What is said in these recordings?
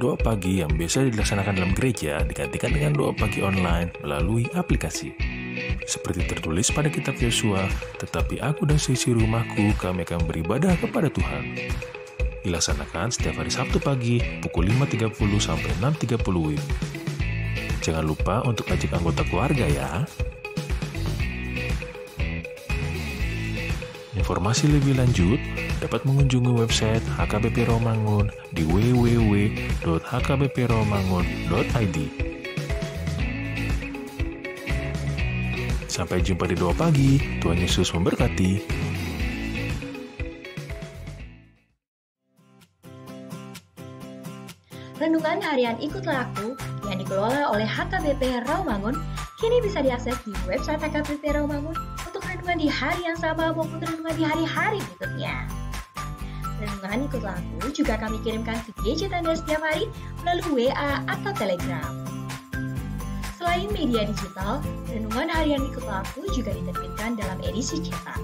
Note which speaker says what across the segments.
Speaker 1: Doa pagi yang biasa dilaksanakan dalam gereja digantikan dengan doa pagi online melalui aplikasi. Seperti tertulis pada kitab Yosua, tetapi aku dan seisi rumahku kami akan beribadah kepada Tuhan. Dilaksanakan setiap hari Sabtu pagi pukul 5.30 sampai 6.30 WIB. Jangan lupa untuk ajak anggota keluarga ya. Informasi lebih lanjut dapat mengunjungi website HKBP Rawamangun di www.hkbprawamangun.id. Sampai jumpa di doa pagi. Tuhan Yesus memberkati.
Speaker 2: Renungan harian Ikutlah Aku yang dikelola oleh HKBP Rawamangun kini bisa diakses di website HKBP Rawamangun untuk renungan di hari yang sama maupun renungan di hari-hari berikutnya. Renungan Ikutlah Aku juga kami kirimkan ke gadget Anda setiap hari melalui WA atau Telegram. Selain media digital, renungan harian Ikutlah Aku juga diterbitkan dalam edisi cetak.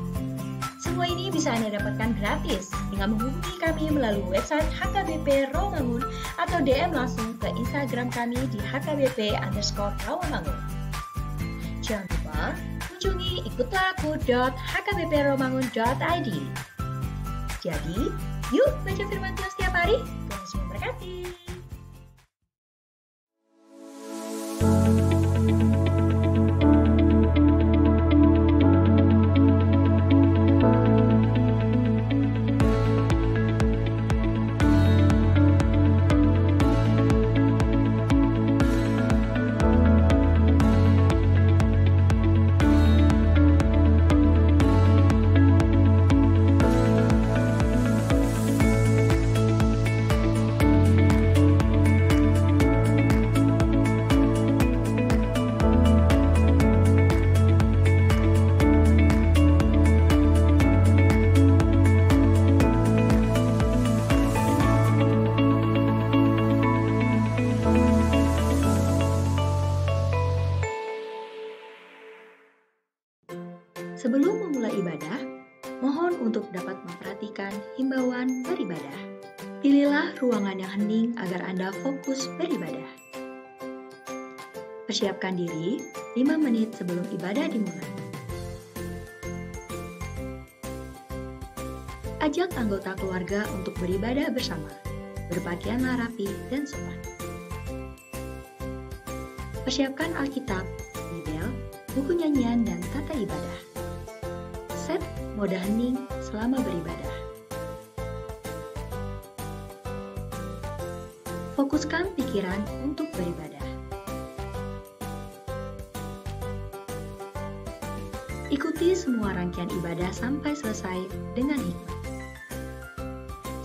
Speaker 2: Semua ini bisa Anda dapatkan gratis dengan menghubungi kami melalui website HKBP Rawamangun atau DM langsung ke Instagram kami di HKBP_Rawamangun. Jangan lupa kunjungi ikutlahku.hkbprawamangun.id. Jadi, yuk baca firman Tuhan setiap hari. Tuhan Yesus memberkati. Sebelum memulai ibadah, mohon untuk dapat memperhatikan himbauan beribadah. Pilihlah ruangan yang hening agar Anda fokus beribadah. Persiapkan diri 5 menit sebelum ibadah dimulai. Ajak anggota keluarga untuk beribadah bersama. Berpakaianlah rapi dan sopan. Persiapkan Alkitab, Bibel, buku nyanyian, dan tata ibadah. Set mode hening selama beribadah. Fokuskan pikiran untuk beribadah. Ikuti semua rangkaian ibadah sampai selesai dengan hikmat.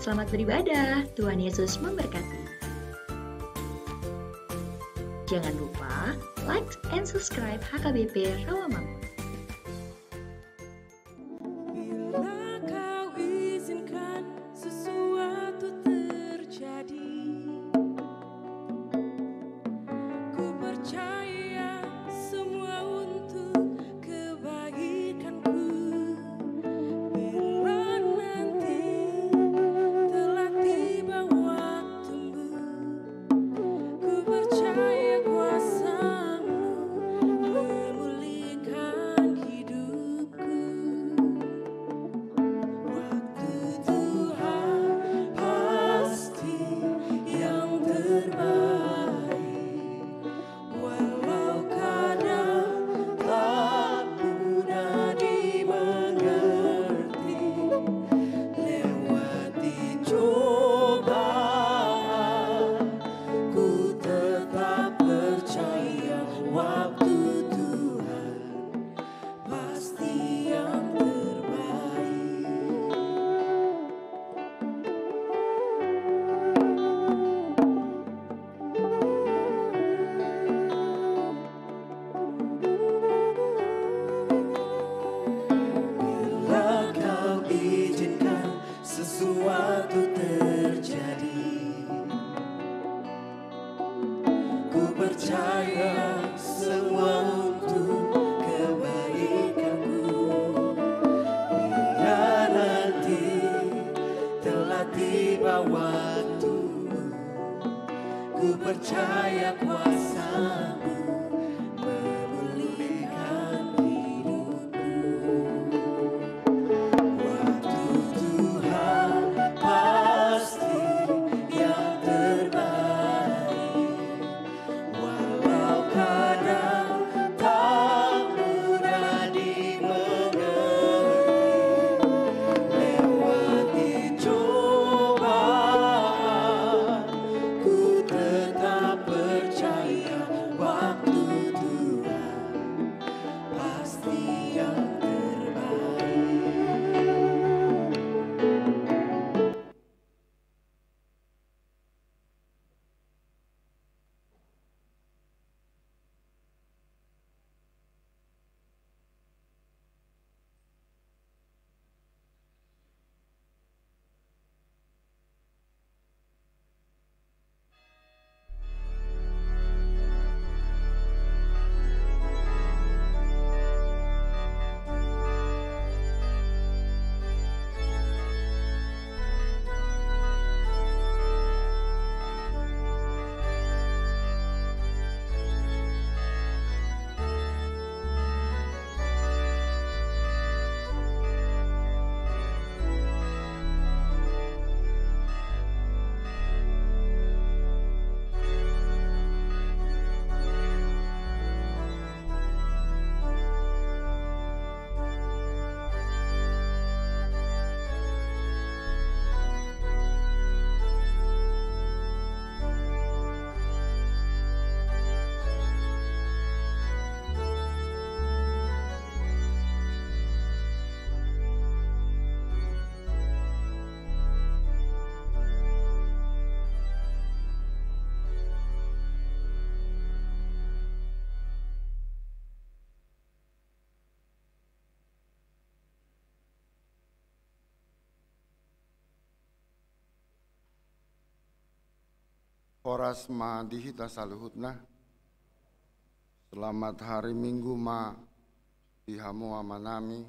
Speaker 2: Selamat beribadah, Tuhan Yesus memberkati. Jangan lupa like and subscribe HKBP Rawamangun.
Speaker 3: Percaya kuasa-Mu memulihkan Oras ma dihita saluhutna. Selamat hari Minggu ma dihamu amanami,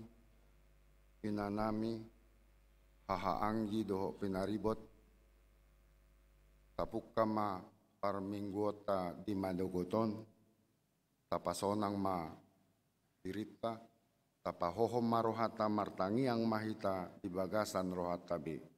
Speaker 3: pinanami, haha anggi doho pinaribot. Tapukka ma par mingguota di madogoton. Tapasonang ma dirita. Tapahohom marohata martangiang mahita di bagasan rohata be.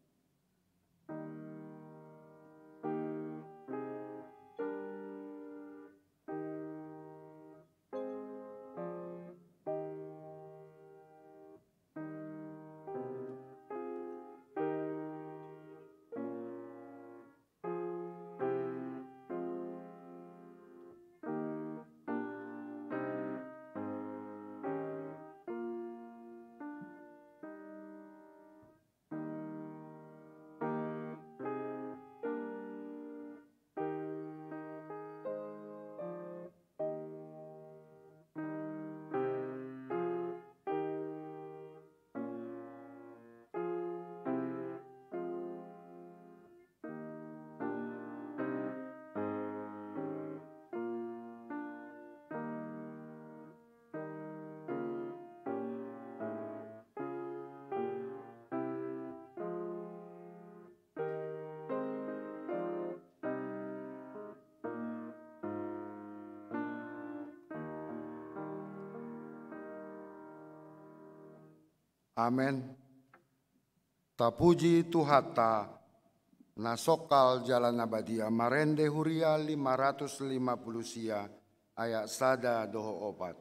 Speaker 3: Amen. Tapuji Tuhata nasokal jalan abadia marende huria 550 sia ayat sada doho opat.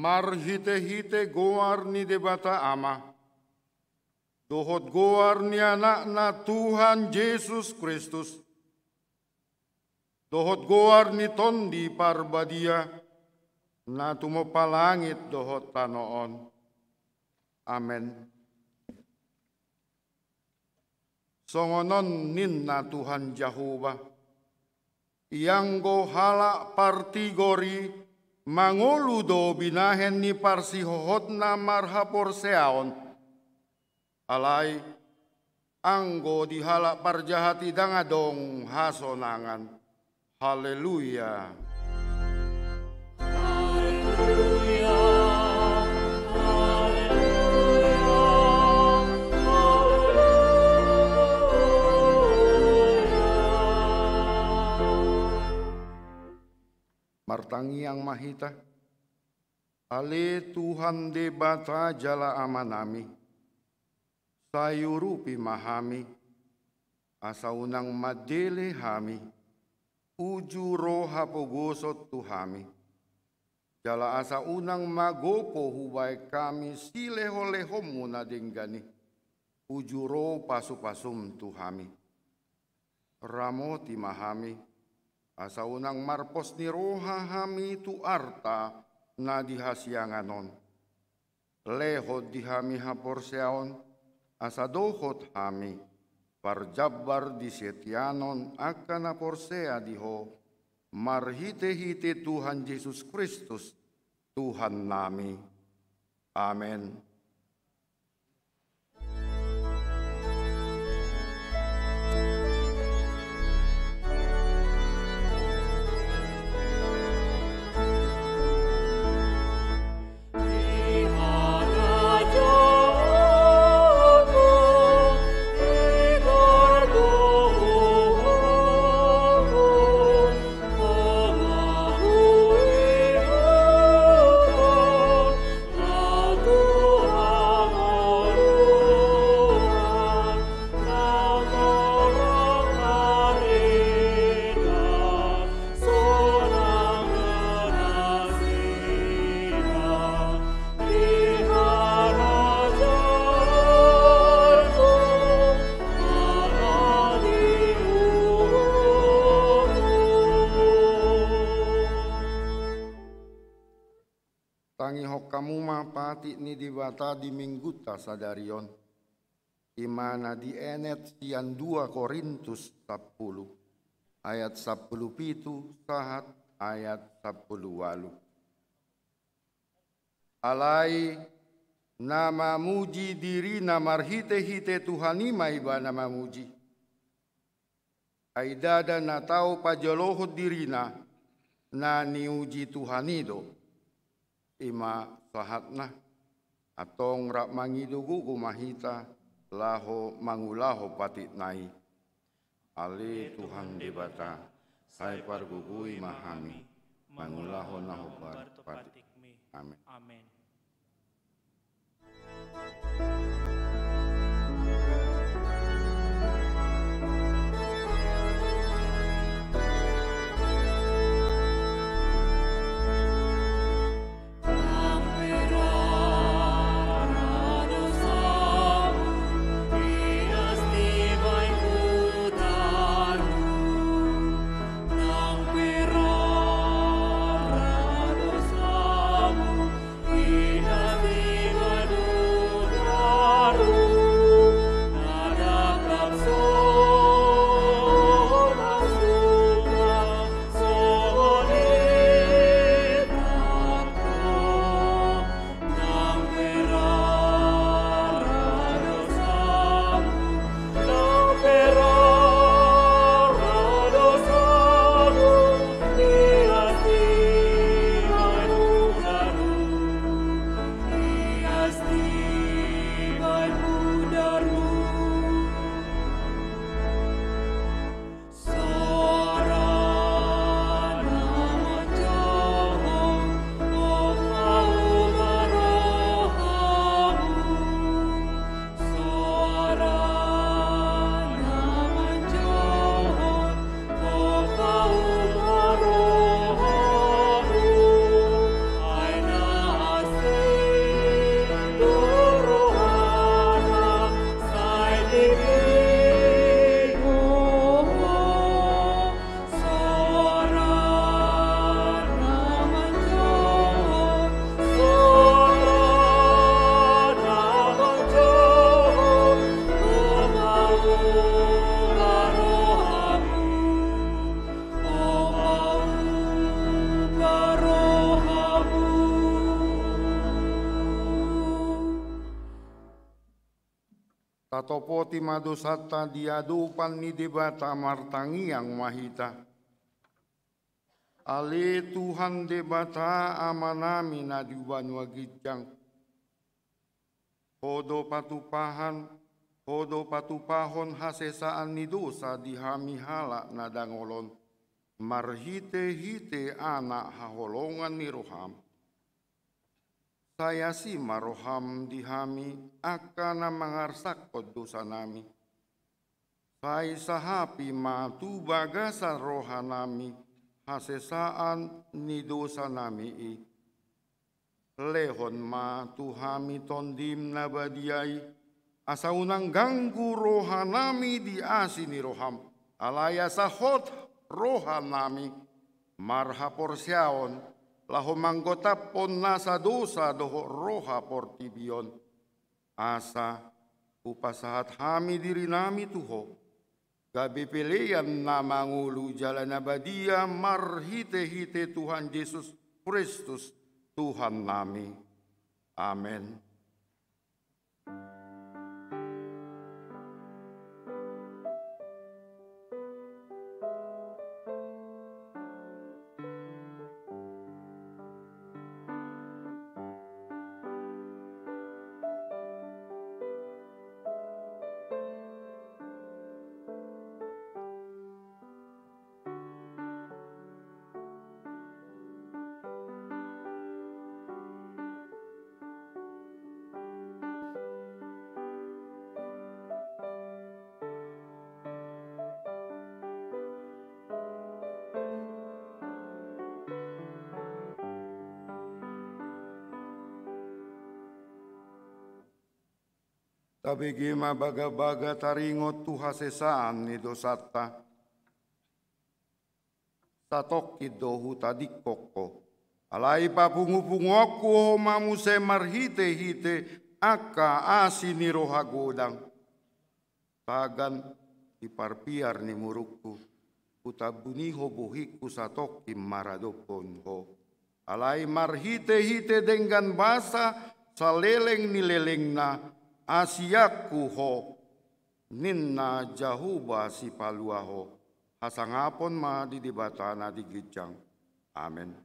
Speaker 3: Marhite-hite goar ni debata ama. Dohot goar ni anak na Tuhan Yesus Kristus. Dohot goar ni tondi parbadia na tumopalangit dohot tanoon. Amen. Songonon nin na Tuhan Jehovah. Ianggo hala partigori manguludo binahen ni parsihohot na marhapor seaon. Alay, anggo dihala parjahati dangadong hasonangan. Haleluya. Haleluya. Martangiang mahita, ale Tuhan debata jala amanami, sayurupi mahami, asaunang madele hami, uju roha pogosot tuhami, jala asaunang magopo hubay kami sileholehom muna denggani, ujuro pasupasum tuhami. Ramo timahami, asa unang marpos ni roha hami tu arta na dihasyanganon. Lehod dihami haporseaon, asa dohot hami, parjabbar di setyanon akan naporsea diho, marhite-hite Tuhan Yesus Kristus, Tuhan nami. Amen. Pati ni dibata di mingguta sadarion, imana di enet sian 2 Korintus 10, ayat 17 sahat ayat 18. Alai nama muji diri namarhite-hite Tuhanima iba nama muji. Aidada na tau pajolohot dirina na niuji Tuhanido, ima sahatna atong rak mangidugu kumahita laho mangulaho patit nai. Ale Tuhan debata, sai pargugui mahami, mangulaho naho patik. Amin.
Speaker 4: Amin.
Speaker 3: Tatopoti madosata diadupan ni debata martangi yang mahita. Ale Tuhan debata amanami na diuban wagijang. Hodo patupahon hasesaan ni dosa dihamihala na dangolon. Marhite-hite anak haholongan ni roham. Saya si maroham dihami akan mangarsak dosa nami. Saya sahapi matu bagasa rohanami hasesaan ni dosa nami. Lehon ma tuhami tondim nabadiai asa unang ganggu rohanami di asini roham, alaya sahot rohanami, marha porsyaon, laho manggotapon nasa dosa doho roha portibion, asa upasahat hami diri nami tuho, gabi pilihan na mangulu jalan abadia marhite-hite Tuhan Yesus Kristus Tuhan nami. Amen. Tabigima baga-baga taringot tuha sesaan ni dosata. Satok kidohu tadikoko. Alai papungu-pungoku mamuse marhite-hite aka asini roha godang. Tagan iparpiar ni murukku. Utabuniho buhiku satokim maradopon ho. Alai marhite-hite dengan basa saleleng ni leleng na. Asiaku ho ninna jahuba si palua ho hasangapon ma di dibatana di gijang. Amen.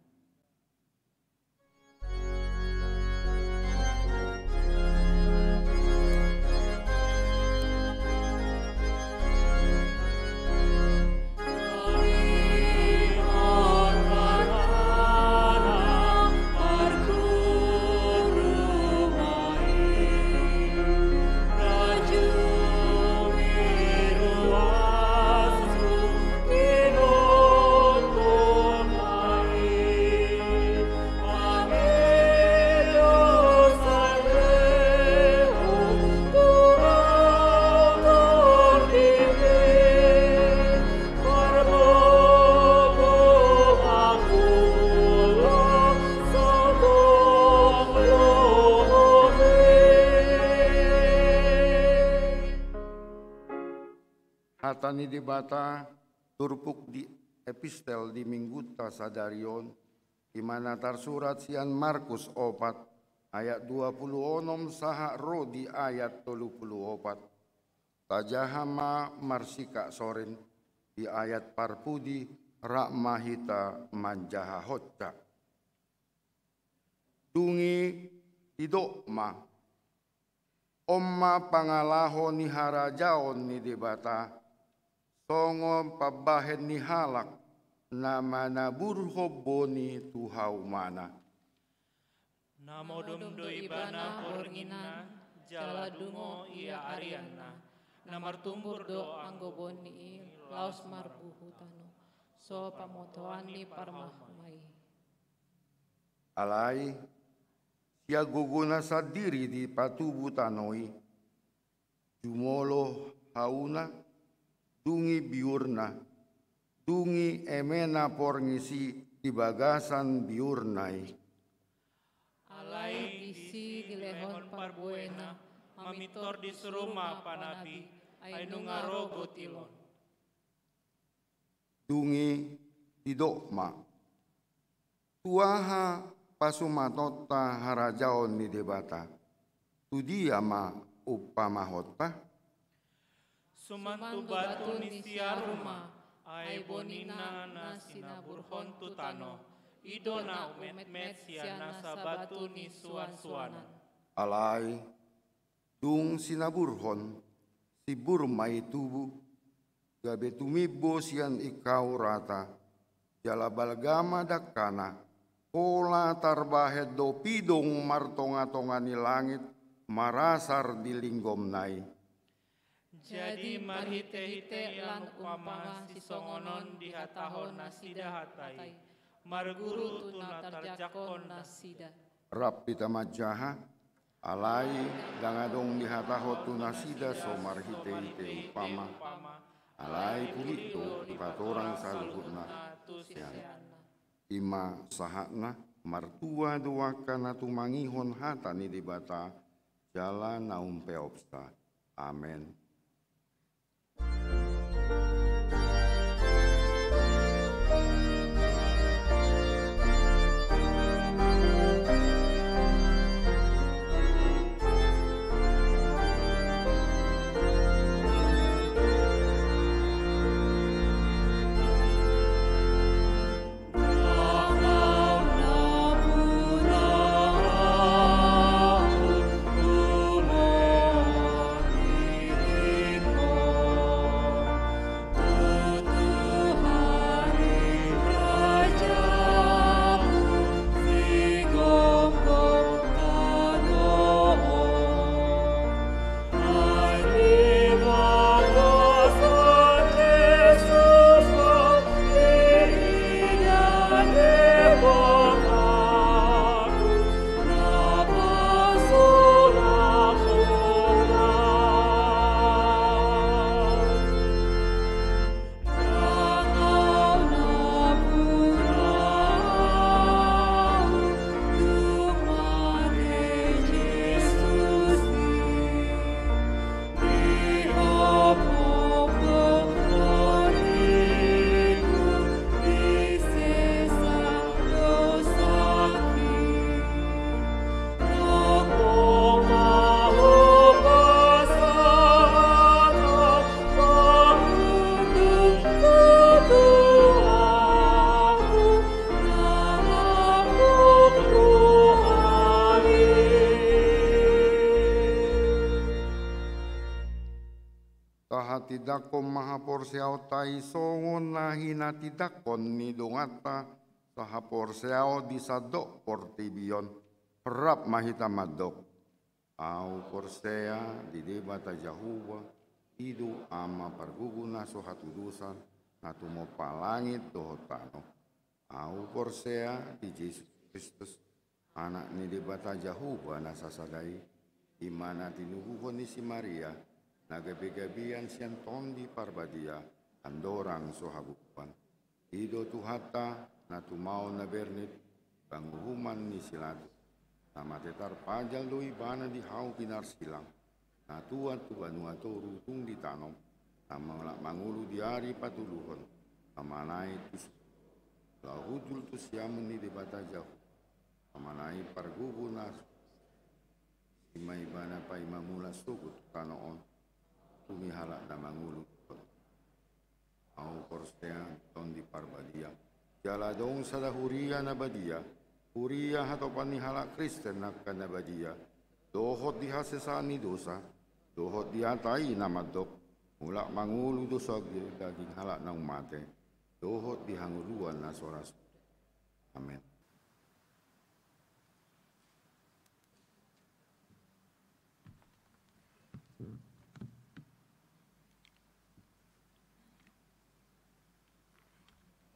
Speaker 3: Hatani dibata turpuk di epistel di mingguta sadarion di mana tersurat sian Markus 4 ayat 26 saha ro di ayat 34. Tajahama marsika soren di ayat parpudi rakmahita manjaha hotca. Dungi idokma omma pangalaho ni harajaon ni debata songo pabahen ni halak nama naburho boni tuhau mana.
Speaker 4: Namodom do ibana orngina jala dungo ia ariana. Namar tumbur do anggo boni laos marbu hutano. So pamotoan ni parmahmai.
Speaker 3: Alai sia guguna sadiri di patubu tanoi. Jumolo hauna dungi biurna, dungi emena porngisi di bagasan biurnai.
Speaker 4: Alai disi dilehon parbuena, mamitor di seruma panabi, ainungarogo tilon.
Speaker 3: Dungi tidokma, tuaha pasumatota harajaon ni debata, tudia ma upamahota.
Speaker 4: Sumantu batu ni siaruma, ay bonina na sinaburhon tutano, idona umet-met siya sa batu ni suan-suanan.
Speaker 3: Alay, dung sinaburhon, si burmay tubu, gabi tumibo siyan ikaw rata, jala balgama dakana, kola tarbahed do pidong martonga-tonga ni langit, marasar di linggom nai.
Speaker 4: Jadi marhite-hite lan upama si songonon dihatahon na sida hatay, marguru tuna tarjakon na sida.
Speaker 3: Rap pitamajaha, Alai dangadong dihatahot tunasida so marhite ite upama. Alai pulito ipatorang saluhurna. Ima sahakna martua duaka na tumangihon hata ni dibata jala naum peopsta. Amen. Tidakon mahaporsiao tai songon na hinatidakon ni dongata sahaporsiao di sadok portibion perap mahita madok au porsea di debata jahuwa idu ama parguguna sohatudusan natumo palangit dohotano au porsea di Yesus Kristus anak ni debata jahuwa nasasadai imana tinuhukon ni si Maria nagabi-gabian siyan tondi parbadia andorang sohabupan. Ido tuhata na tumao na bernit banguhuman ni silado. Na matetar pajal do ibana di hau pinar silang. Na tuat tuanua toru tung di tanom. Na mangulu di ari patuluhon. Na manai tus. Lahudul tu siamun ni debata jauh. Na manai pargugu nasu. Ima ibana pa imamula sugut tanoon. Tumi halak na mangulu au porsea tondi parbadia jala dong sada huria na badia huria hatopan ni halak Kristen na badia dohot dihasesani dosa dohot diatai na madok mulak mangulu dosa daging halak na umate dohot dihanguluan na soras. Amen.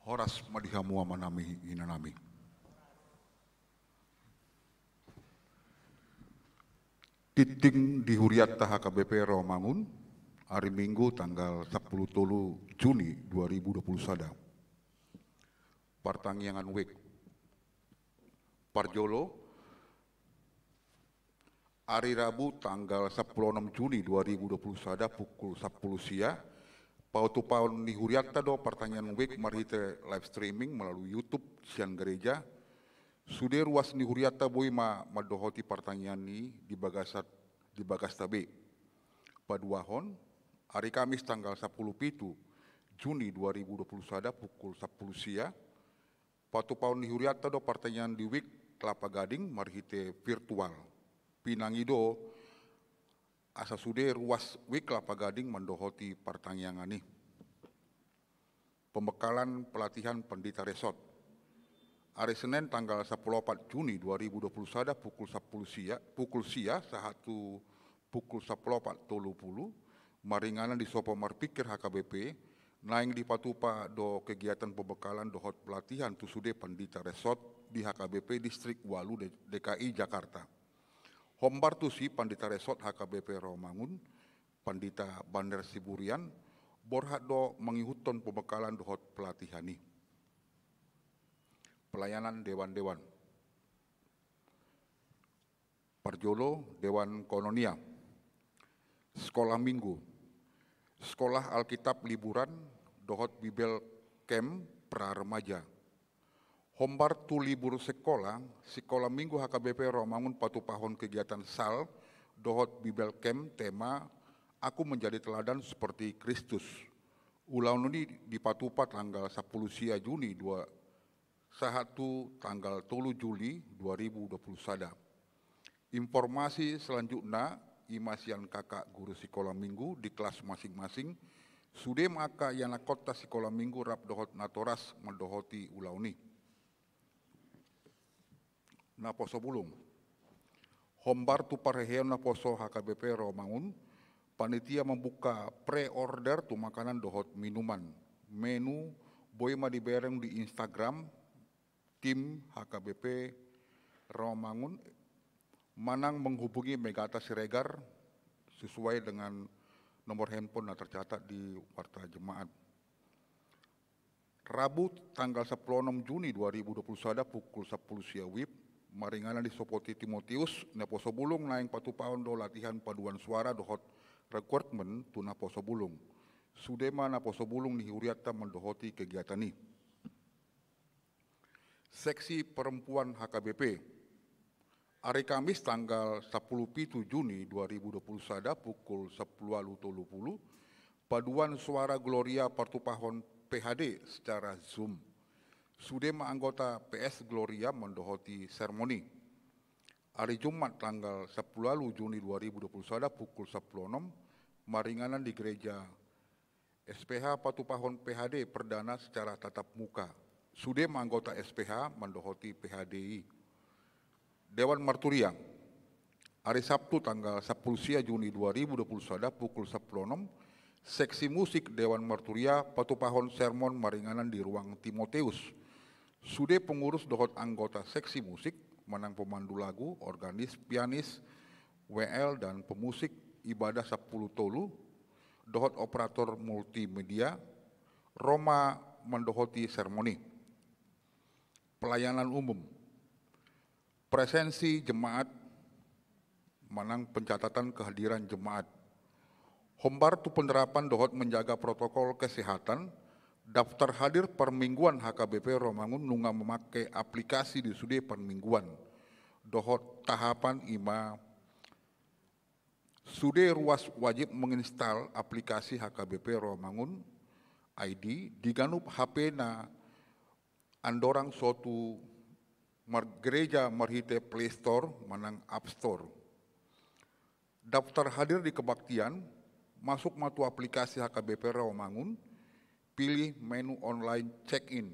Speaker 5: Horas madihamua manami inanami. Titing dihuriatta HKBP Rawamangun hari Minggu tanggal 10 Juni 2021. Partangyangan wek Parjolo hari Rabu tanggal 16 Juni 2021 pukul 10 siang. Pautupaun ni huriatta do pertanyaan wek marhite live streaming melalui YouTube sian gereja. Sudah ruas ni huriatta boy madohoti pertanyaan ni di bagas tabe. Paduahon hari Kamis tanggal 10 Juni 2021 pukul 10 siang. Pautupaun ni huriatta do pertanyaan di wek Kelapa Gading marhite virtual. Pinangido asa sude ruas wik Kelapa Gading mendohoti pertanyaan ini. Pembekalan pelatihan pendeta resort. Hari Senin tanggal 14 Juni 2021 pukul sia sahatu pukul 14.30 maringanan di Sopo Marpikir HKBP naing di patupa do kegiatan pembekalan dohot pelatihan tu sude pendeta resort di HKBP Distrik Walu DKI Jakarta. Hombartusi Pandita Resort HKBP Rawamangun, Pandita Bandar Siburian, borhado mengihuton pembekalan dohot pelatihani. Pelayanan Dewan-Dewan. Parjolo Dewan Kononia. Sekolah Minggu. Sekolah Alkitab Liburan, dohot Bibel Camp pra remaja. Hombar tu libur sekolah Minggu HKBP Rawamangun patupahon kegiatan SAL, dohot Bibel Camp tema Aku Menjadi Teladan Seperti Kristus. Ulang ini di patupa tanggal 10 sia Juni 1 tanggal 3 Juli 2020 sada. Informasi selanjutnya imasian kakak guru sekolah minggu di kelas masing-masing sudah maka yana kota sekolah minggu rap dohot natoras mendohoti ulauni. Naposo bulung. Hombar tu pareheon naposo HKBP Rawamangun, panitia membuka pre-order tu makanan dohot minuman. Menu boy ma dibereng di Instagram tim HKBP Rawamangun, manang menghubungi Megata Siregar sesuai dengan nomor handphone yang tercatat di Warta Jemaat. Rabu tanggal 16 Juni 2021 pukul 10 sia WIB, maringana di Sopoti Timotius, naposo bulung naing patupaon do latihan paduan suara dohot recruitment tu naposo bulung. Sudema naposo bulung ni huriata mendohoti kegiatan ini. Seksi Perempuan HKBP. Hari Kamis tanggal 10 Juni 2021 pukul 10.30, paduan suara Gloria Partupahon PHD secara Zoom. Sudema anggota PS Gloria mendohoti seremoni. Hari Jumat tanggal 10 Juni 2021 pukul 10.06, maringanan di gereja SPH Patupahon PHD perdana secara tatap muka. Sudema anggota SPH mendohoti PHDI. Dewan Marturia. Hari Sabtu tanggal 10 sia Juni 2021 pukul 10.06, seksi musik Dewan Marturia Patupahon Sermon maringanan di ruang Timotius. Sudah pengurus dohot anggota seksi musik, menang pemandu lagu, organis, pianis, WL dan pemusik ibadah 10 tolu, dohot operator multimedia, Roma mendohoti seremoni. Pelayanan umum. Presensi jemaat, manang pencatatan kehadiran jemaat. Hombar tu penerapan dohot menjaga protokol kesehatan, daftar hadir permingguan HKBP Rawamangun nunga memakai aplikasi di sudie permingguan. Dohot tahapan ima sudie ruas wajib menginstal aplikasi HKBP Rawamangun ID diganup HP na andorang suatu gereja marhite Play Store manang App Store. Daftar hadir di kebaktian, masuk matu aplikasi HKBP Rawamangun, pilih menu online check-in.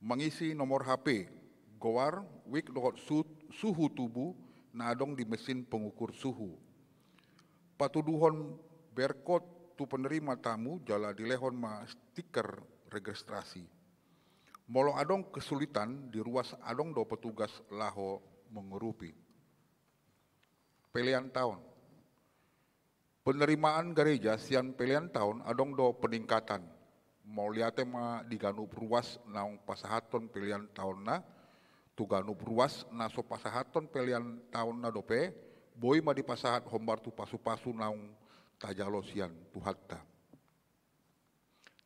Speaker 5: Mengisi nomor HP, goar, wik dohot suhu tubuh, nadong di mesin pengukur suhu. Patuduhon barcode tu penerima tamu jala dilehon ma stiker registrasi. Molo adong kesulitan di ruas adong do petugas laho mengerupi. Pilihan tahun. Penerimaan gereja sian pilihan tahun adong do peningkatan. Mau liate ma diganu ruas naung pasahaton pilihan tahun na, tu ganu ruas na so pasahaton pilihan tahun na dope, boy ma di pasahat hombar tu pasu-pasu naung tajalo sian tu hatta.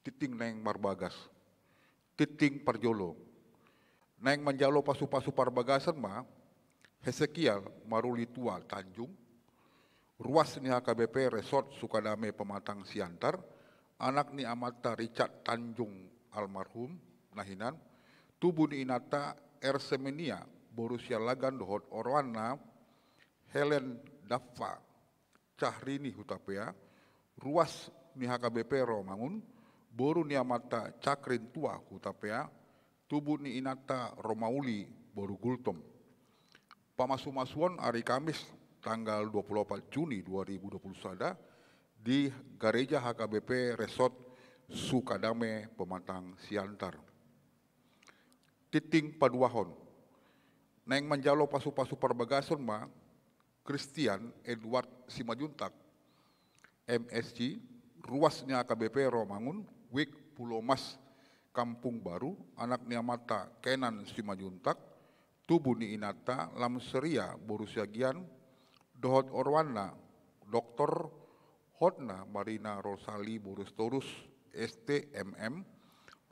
Speaker 5: Titing neng marbagas. Titing Parjolo. Neng menjalo pasu-pasu parbagasan ma, Hesekiel Maruli Tua Tanjung, ruas ni HKBP Resort Sukadame Pematang Siantar, anak ni Amata Richard Tanjung almarhum, nahinan, tubuh ni Inata Ersemenia, Borussia Lagan dohot Orwana, Helen Daffa, Cahrini Hutapea, ruas ni HKBP Rawamangun, boru ni Amata Cakrin Tua Hutapea, tubuh ni Inata Romauli Boru Gultom. Pamasu-masuan hari Kamis tanggal 24 Juni 2021 di gereja HKBP Resort Sukadame Pematang Siantar. Titing paduahon. Neng menjalo pasu-pasu perbagason ma, Christian Edward Simajuntak, MSc, ruasnya AKBP Romangun, Wik Pulau Mas, Kampung Baru, anak Niamata Kenan Simajuntak, Tubuni Inata, Lamseria Borusiagian, Dohot Orwana, Dr. Hotna Marina Rosali Borustorus, STMM,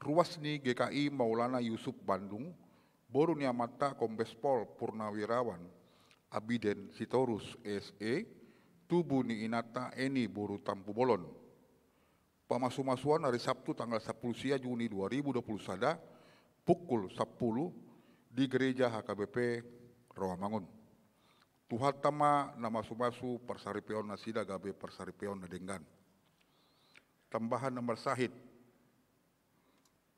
Speaker 5: Ruasni GKI Maulana Yusuf Bandung, Boru Niamata Kombes Pol Purnawirawan, Abiden Sitorus SE, Tubuni Inata Eni Boru Tampu Bolon. Pamasu-masuan hari Sabtu tanggal 10 Juni 2020 sada, pukul 10 di Gereja HKBP Rawamangun. Tuhan tama nama sumasu persaripeon nasida gabe persaripeon nadenggan. Tambahan nomor sahid.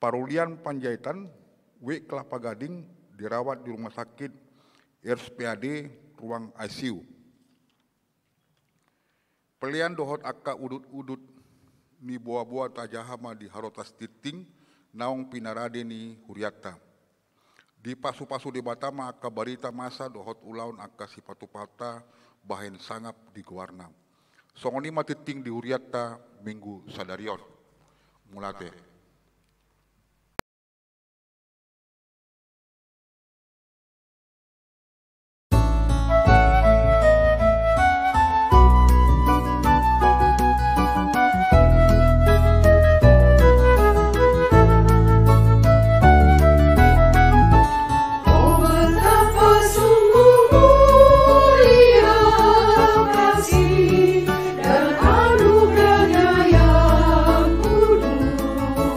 Speaker 5: Parulian Panjaitan, W Kelapa Gading, dirawat di rumah sakit RSPAD ruang ICU. Pelian dohot akka udut-udut ni buah-buah tajahama di harotas titing naong pinarade ni huriata. Di pasu-pasu di Batama akka barita masa dohot ulaun akka sipatu-pata bahen sangap di Guarna. Songoni matiting di huriata minggu sadarion. Mulate.
Speaker 6: Dan anugerahnya yang kudus.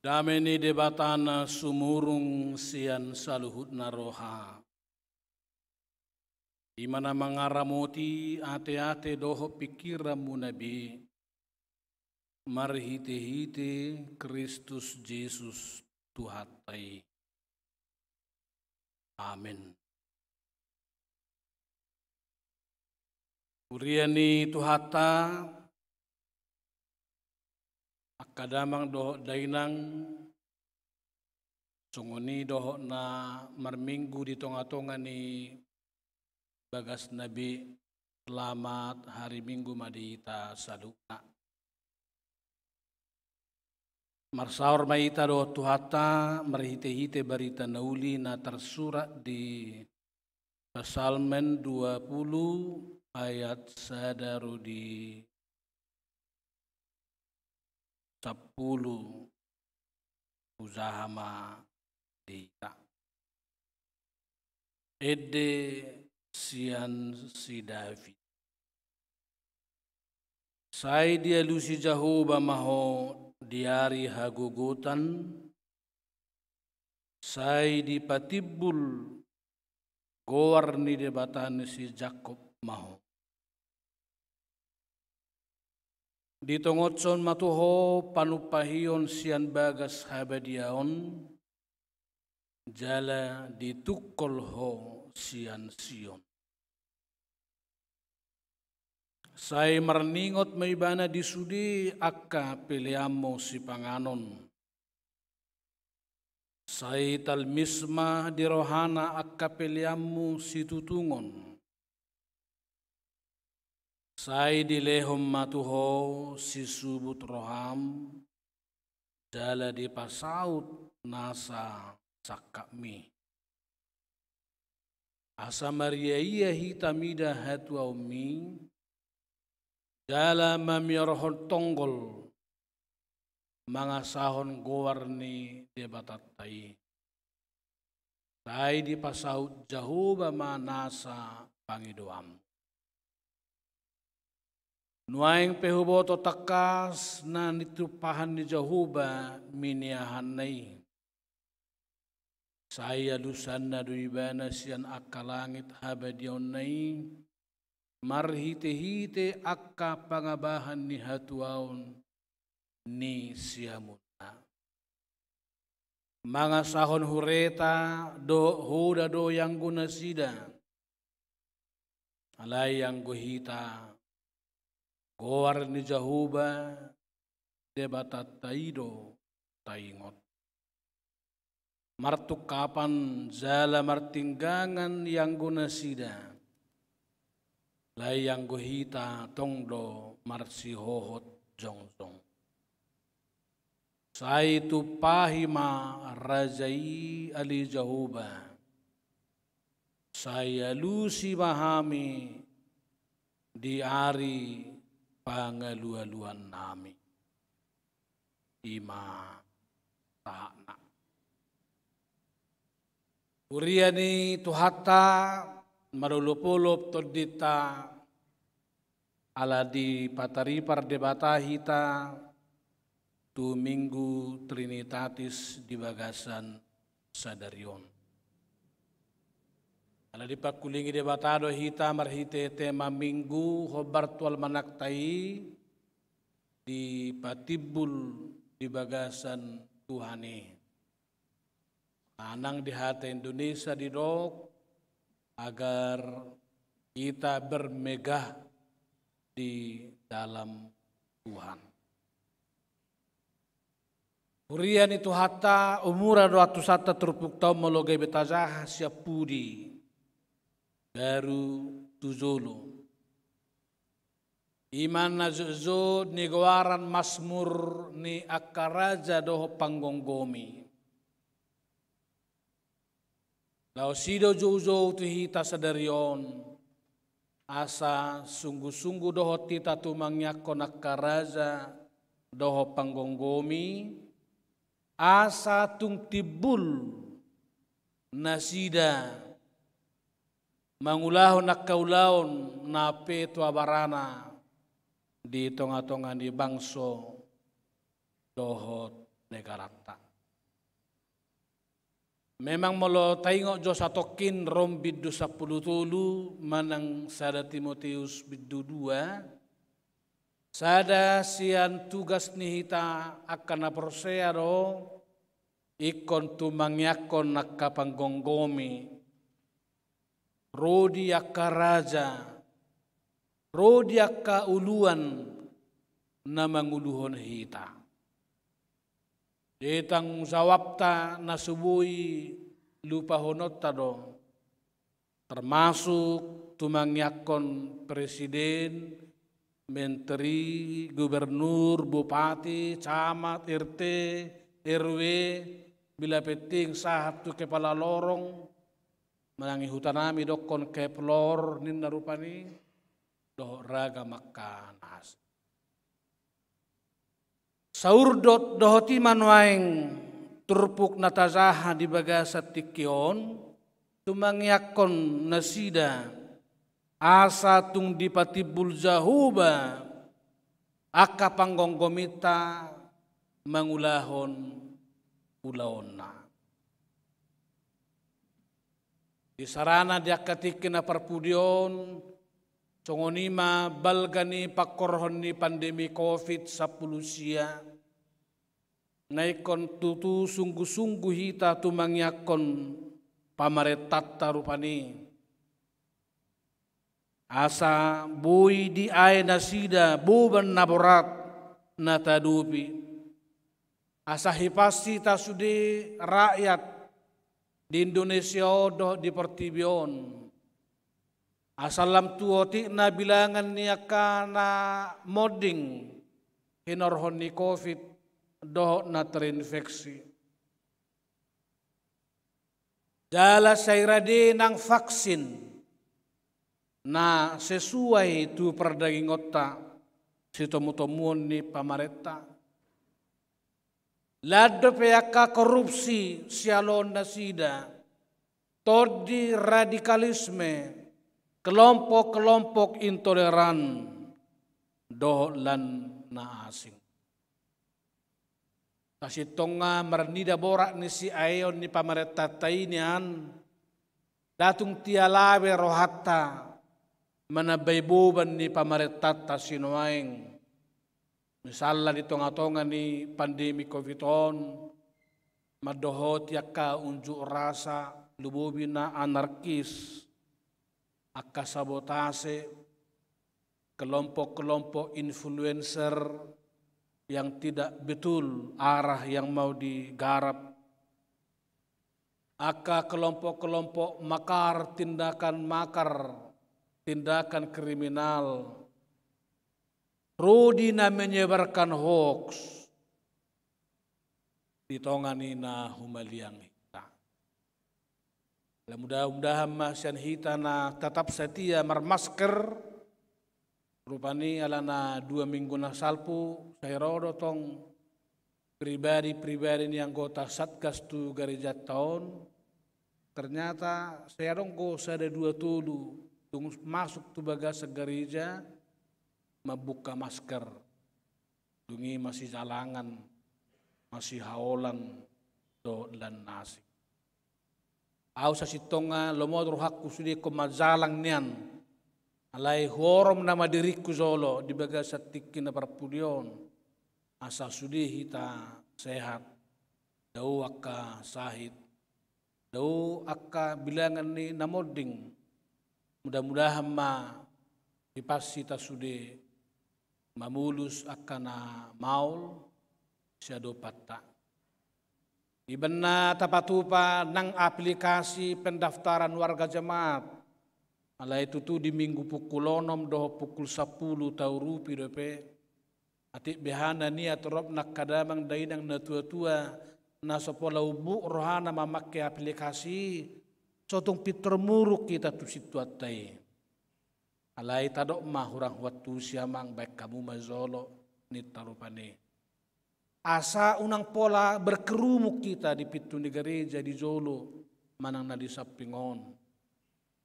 Speaker 6: Dameni debatana sumurung sian saluhutna roha. Imana mangaramoti ate-ate doho pikiramu nabi. Marhite-hite Kristus Yesus Tuhatai. Amin. Uriani Tuhata akadamang doho dainang sunguni doho na marminggu di tonga-tonga ni bagas nabi selamat hari Minggu madita salukna. Marsaur maita do Tuhata marhite-hite barita nauli na tersurat di Psalmen 20 ayat sadaru di 10 uzahama dita. Ede sian si David. Sai dia lusi Jahoba maho diari hagugutan. Sai di patibul goar ni debatan si Jakob maho. Di tongotson matuho panupahion sian bagas habadiaon jala ditukol ho sian sion. Sai marningot maibana disudi akka piliamo si panganon. Sai talmisma di rohana akka piliamu si tutungon. Sai di lehom matuho si subut roham jala di pasaut nasa sakami. Asa Maria iya hitamida hatwa umi jala mamiorohon tonggol mangasahon gowarni debatatai. Sai di pasaut Jahoba manasa pangidoam. Nuaing pehuboto takas na nitupahan ni Jahoba miniahan nai. Saya lusan na duibana sian akalangit habadion nai. Marhite-hite akka pangabahan ni hatuaon ni siamuna. Mga sahon hureta do huda do yang guna sida. Alay yang guhita. Goar ni Jahoba debatat taido taingot. Martuk kapan zala martinggangan yang guna sida. Layang guhita tongdo marsihohot jongzong. Saitu pahima rajai ali Jahoba. Saya lusi mahami di ari pangalualuan nami. Ima tahana. Uriani Tuhata marulupulup todita ala di patari pardebata hita tu minggu Trinitatis di bagasan sadarion. Ala di pakulingi debatado hita marhite tema minggu hobar tual manaktai di patibul di bagasan Tuhane. Anang di hati Indonesia didok agar kita bermegah di dalam Tuhan. Urian itu hatta umura 201 terpuk tau melogai betazah siapudi baru tuzulu. Iman nazuzo ni gawaran masmur ni akaraja doho panggonggomi. Lau sido jojo tuhita sadarion asa sungguh-sungguh doho tita tumangyakon akaraja doho panggonggomi asa tung tibul nasida mangulahon nakkaulaon nape tuabarana di tonga-tonga di bangso dohot negara ta. Memang molo taingok jo satokin rom biddu 10 tulu manang sada Timotius biddu 2 sada sian tugas nihita akan naprosea do ikon tumangyakon nakapanggongomi rodi akka raja rodi akka uluan na manguluhon hita. Detang jawabta na subui lupa honot tado termasuk tumangyakon presiden, menteri, gubernur, bupati, camat, RT, RW, bila penting sahab tu kepala lorong menangi hutanami dokon keplor ninna rupani doh raga makan as. Saurdot dohoti manwaeng turpuk natazaha di bagasat tikion tumangyakon nasida asa tung dipatibul jahuba aka panggonggomita mangulahon ulaonna. Di sarana diakatikin na parpudion congonima balgani pakorhon ni pandemi COVID-10 sia naikon tutu sungguh-sungguh hita tumangyakon pamaretatta rupani asa bui di ay nasida buban naborat natadupi asa hipasi tasudi rakyat di Indonesia odoh di pertibion asalam tuoti na bilangan niya ka na modding hinorhon ni COVID doh na terinfeksi. Dala sayrade ng vaksin na sesuai tu perdagingotta si tomutomuon ni pamareta. Lado peyaka korupsi sialon na sida, todi radikalisme, kelompok-kelompok intoleran dohlan na asing. Kasitong nga marnida borak ni si ayon ni pamareta tainian datung tialawe rohatta manabaibuban ni pamareta sinuaing. Misalnya di tengah-tengah ni pandemi COVID-19 madohot yaka unjuk rasa lububina anarkis akka sabotase kelompok-kelompok influencer yang tidak betul arah yang mau digarap, akka kelompok-kelompok makar, tindakan kriminal, rudina menyebarkan hoax, ditongani na humaliang hita. Mudah-mudahan masyan hita na tetap setia marmasker, rupani alana 2 minggu na salpu, saya rodo tong pribadi-pribadi ni anggota Satgas tu gereja tahun, ternyata saya rongko sada 2 tulu, tung masuk tu bagasa gereja, membuka masker, dungi masih jalangan, masih haolan, do dan nasi. Au sasitonga lomodro hakku sudi komazalang nian, alai horom nama diriku zolo di bagasa tikin na parpudion, asa sudi hita sehat, dau akka sahid, dau akka bilangan ni namoding, mudah-mudahan ma dipasi ta sudi mamulus akana maul siado patta. Ibenna tapatupa nang aplikasi pendaftaran warga jemaat. Ala itu tu di minggu pukul 6 doh pukul 10 tau rupi dope. Atik behana niat rob nak kadamang dainang na tua-tua na sopola ubu rohana mamakai aplikasi sotong pitromuruk kita tu situatai. Alai tadok mah hurang waktu siamang baik kamu mazolo ni tarupane. Asa unang pola berkerumuk kita di pitu di gereja di Jolo manang na di Sapingon.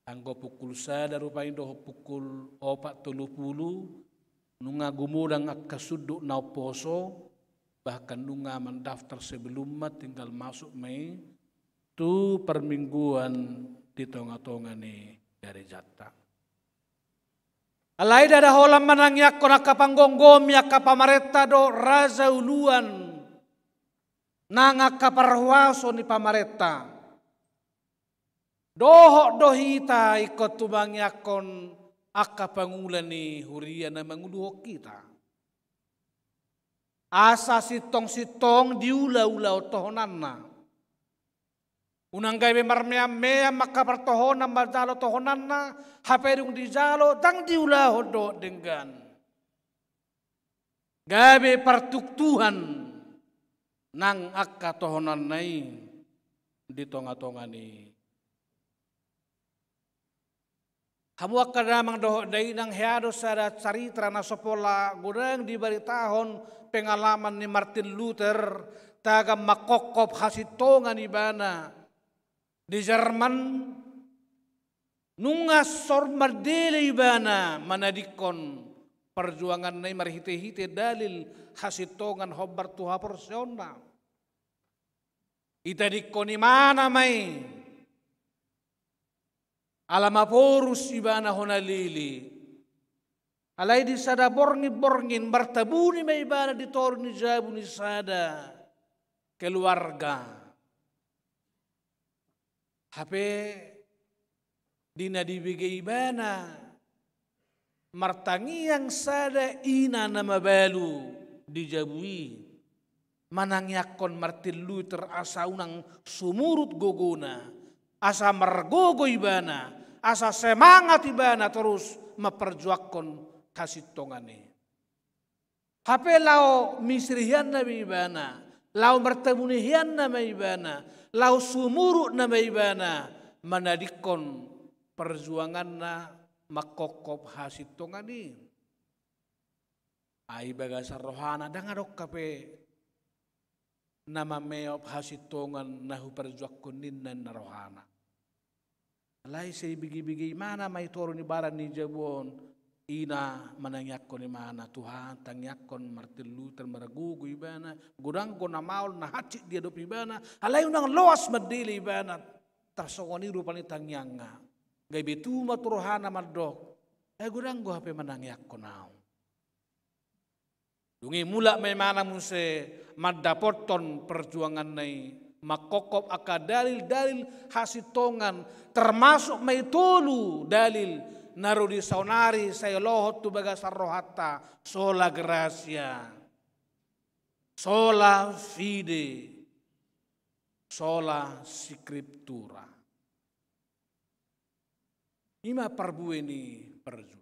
Speaker 6: Anggo pukul sada rupain doh pukul 4:30 nunga gumudang akka suduk na poso bahkan nunga mendaftar sebelum tinggal masuk Mei tu permingguan di tonga-tonga ni dari jata. Alai dada holam manangyak kona kapanggongom ya kapamareta do raza uluan nanga kaparwaso ni pamareta. Dohok dohita ikut tubang yakon aka pangulan ni huria na manguluhok kita. Asa sitong-sitong diula-ula tohonanna. Unang gawe marmea-mea maka pertohonan bajalo tohonanna haperung di jalo dang diula hodo dengan. Gawe pertuktuhan nang akka tohonan nai di tonga-tonga ni. Kamu akan damang doh dari nang heado sada caritra na sopola gudang di bari tahun pengalaman ni Martin Luther taga makokop hasitongan ibana di Jerman nungas sor mardele ibana manadikon perjuangan nai marhite-hite dalil hasitongan hobar tuha porsiona ita dikon imana mai alamaporus ibana honalili. Alai di sada borngin bertabuni may ibana di torni jabu ni sada keluarga. Hape dina dibigay ibana martangiang sada ina na mabalu di jabui. Manangyakon Martin Luther asa unang sumurut gogona. Asa margogo ibana. Asa semangat ibana terus maperjuakon kasitongane. Hape lao misrihian na ibana, lao mertemunihian na ibana, lao sumurut na ibana, manadikon perjuangan na makokop hasitongani. Ai bagasa rohana dangadok kape nama meop hasitongan nahu perjuakon ninnan na rohana. Alai say bigi-bigi mana may toro ni baran ni jabon ina manangyakon ni mana Tuhan tangyakon Martin Luther maragugo ibana gudang ko na maul na hatsit dia dop ibana alay unang loas madili ibana tarsawani rupan ni tangyanga gay betu maturohana madok gudang go hape manangyakon nao dungi mula may mana muse madapoton perjuangan nai makokop aka dalil-dalil hasitongan termasuk may tulu dalil narudi saunari saya lohot tu baga sarrohata sola gracia sola fide sola scriptura ima parbueni perju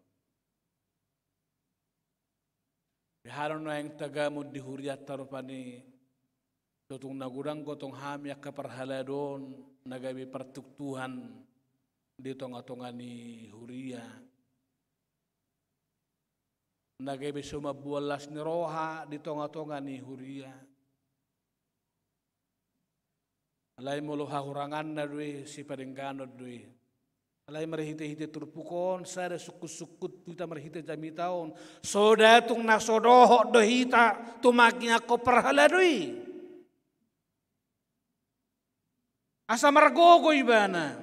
Speaker 6: biharon na yang tagamod di huriat tarupani totong nagurang gotong hamyak kaparhaladon nagabi pertuktuhan di tonga-tonga ni huria nagabi sumabualas ni roha di tonga-tonga ni huria alay mulu hahurangan na dui si padengganod dui alay marihite-hite turpukon sada sukut-sukut kita marihite jami taon soda tung nasodoho dohita tumaki ako parhaladui asa margogo ibana,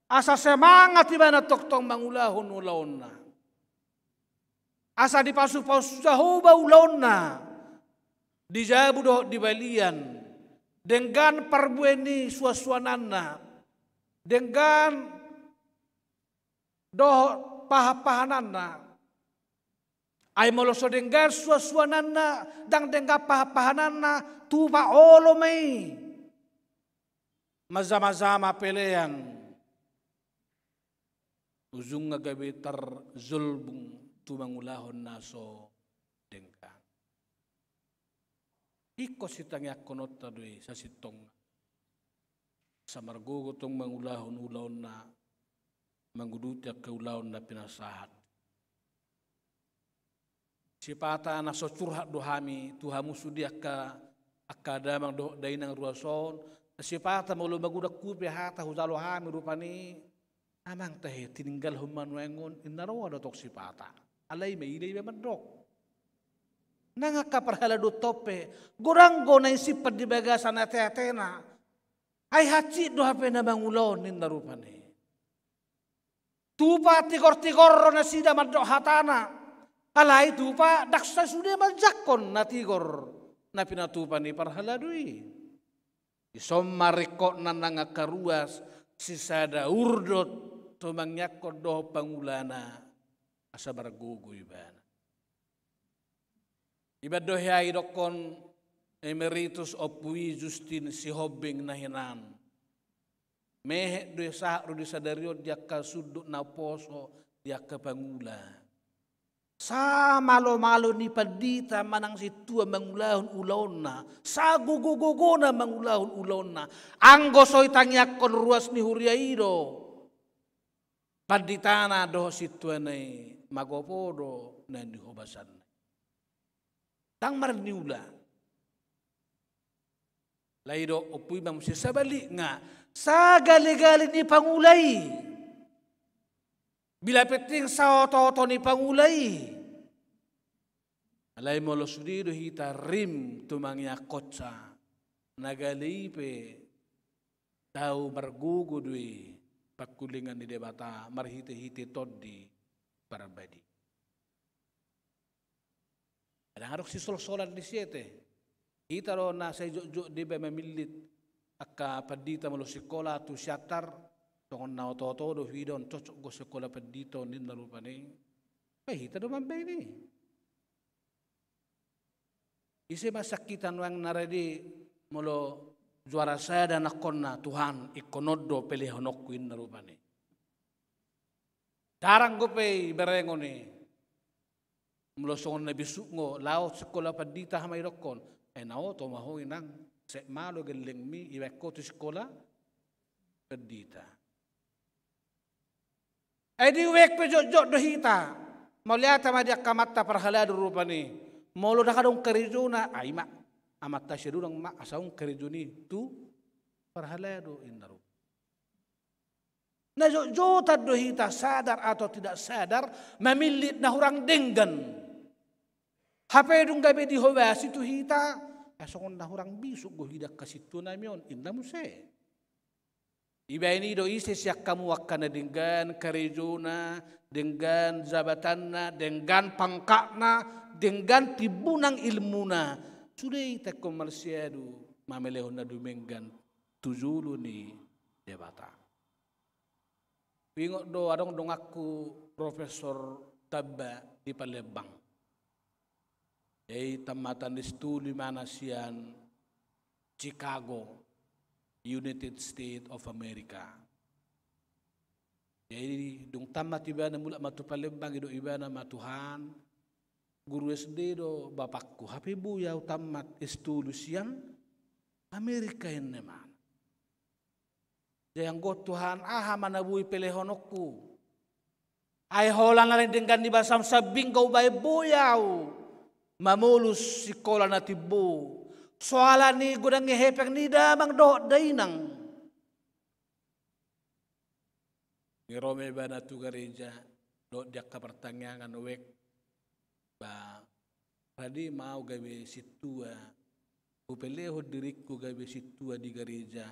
Speaker 6: asa semangat ibana toktong mangulahon ulaon na, asa dipasu-pasu jahuba ulaon na, dijabu doh di balian, dengan parbueni suasuanan na, dengan doh pahapahanan na, ay moloso dengan suasuanan na, dang dengan pahapahanan na, tuba olo may. Mazama-zama pelean ujung nga gabi tar zulbung tumangulahon naso dengka iko sitang yakonot tadui sa sitong sa margogo tong mangulahon-ulahon na mangudutyak ke ulahon na pinasahat sipata na so curhat dohami tuhamu sudiak ka akadamang do dainang ruason sipata maulu magudak kupi hata huzalo hami rupani amang tahe tininggal human wengon inarawa datok sipata alay may ilay mandok Nangaka parhalado tope. Goranggo na isipat di bagasan ate-atena. Ay haci do hape na mangulon nin narupane. Tupa tigor-tigor na sida madok hatana. Alay tupa daksa sudah maljakon na tigor. Na pinatupa ni parhaladui. Isomarikot na nangakaruas sisada urdot tumangyakot do pangulana asa bargugoy ba. Iba dohya idokon emeritus opui Justin si Hobing na hinan. Mehe do sa ro disadario dia ka sudut na poso dia ka pangula. Sa malo-malo ni padita manang si tua mangulahon ulon na. Sa gugugugo na mangulahon ulon na. Anggo soy tangyakon ruas ni Huriaido. Paditana do si tua na magopodo na nihobasan. Tang marniula. Laido opui bang sabali nga sa gali-gali ni pangulay. Bila peting sa oto-oto ni pangulay. Alay mo lo sudido hita rim tumangya kotsa. Nagalipe tau margugudwi pakulingan ni debata marhite-hite toddi parabadi. Ada harus si sol-solan di siete. Kita ro na sa jok-jok di ba mamilit akka padita mo lo sikola tu syatar tongon na oto-oto do hidon cocok go sekolah padito nin narupane. Kita do mambay ni. Isi masakitan wang naredi molo juara saya dan nakonna Tuhan ikonodo pelihonokku in narupane. Darang gope berengone. Melosong na bisuk ngo laot sekolah padita hamay rokon ay nao to mahoy nang se malo geleng mi iweko to sekolah padita ay di wek pe jok do hita mauliata madia kamata parhalado rupani molo dakadong karijuna ay ma amata syedurang ma asaung karijuni tu parhalado indaru. Na jota do hita sadar atau tidak sadar memilit na hurang denggan. Hape dung gabe di hoba situ hita asokon na hurang bisuk go hidak kasitu namion inda muse. Iba ini do isi siak kamu akan dengan karejuna, dengan jabatanna, dengan pangkakna, dengan tibunang ilmuna. Sudah ita komersiadu mamelehon na dumenggan tujulu ni debata. Pingok do adong dong aku Profesor Tabba di Palembang. Dari tamatan di studi manasian Chicago, United States of America. Jadi dong tamat ibana mula matu Palembang ido ibana matuhan. Guru SD do bapakku hape buyau tamat studi sian Amerika ini man. Yang go Tuhan aha manabui pelehonokku. Ay holan na rin dengan di basam sabing kau bay buyau. Mamulus sikola na tibu. Soalan ni gudang ngehepek ni damang do dainang. Ngirome ba na tu gereja do diak ka pertanyaan wek ba tadi mau gawe situa upeleho diriku gawe situa di gereja.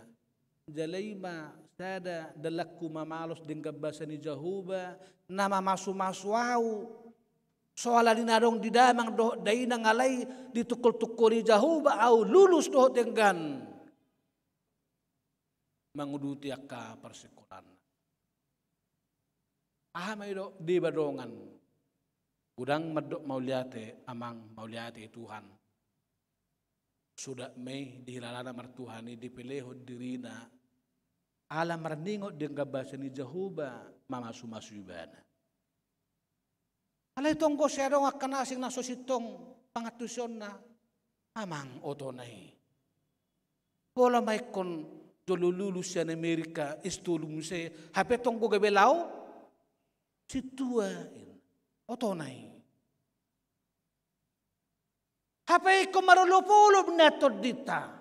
Speaker 6: Jalaima sada dalakku mamalos dengan bahasa ni Jahuba nama masu-masuau. Soalan dinadong di damang do dainang alay ditukul-tukuli Jahuba au lulus do dengan manguduti akka persekulan. May do di badongan udang madok mauliate amang mauliate Tuhan. Sudah may dihilalana martuhani dipeleho dirina alam marningot dengan bahasa ni Jahuba mamasu-masu ibana. Alay tonggo siya dong akan asing na sositong pangatusyon na amang oto na Wala may kon jolululus siya na Amerika istulum siya hape tonggo gabelaw situa oto na hape ko marulupulob na todita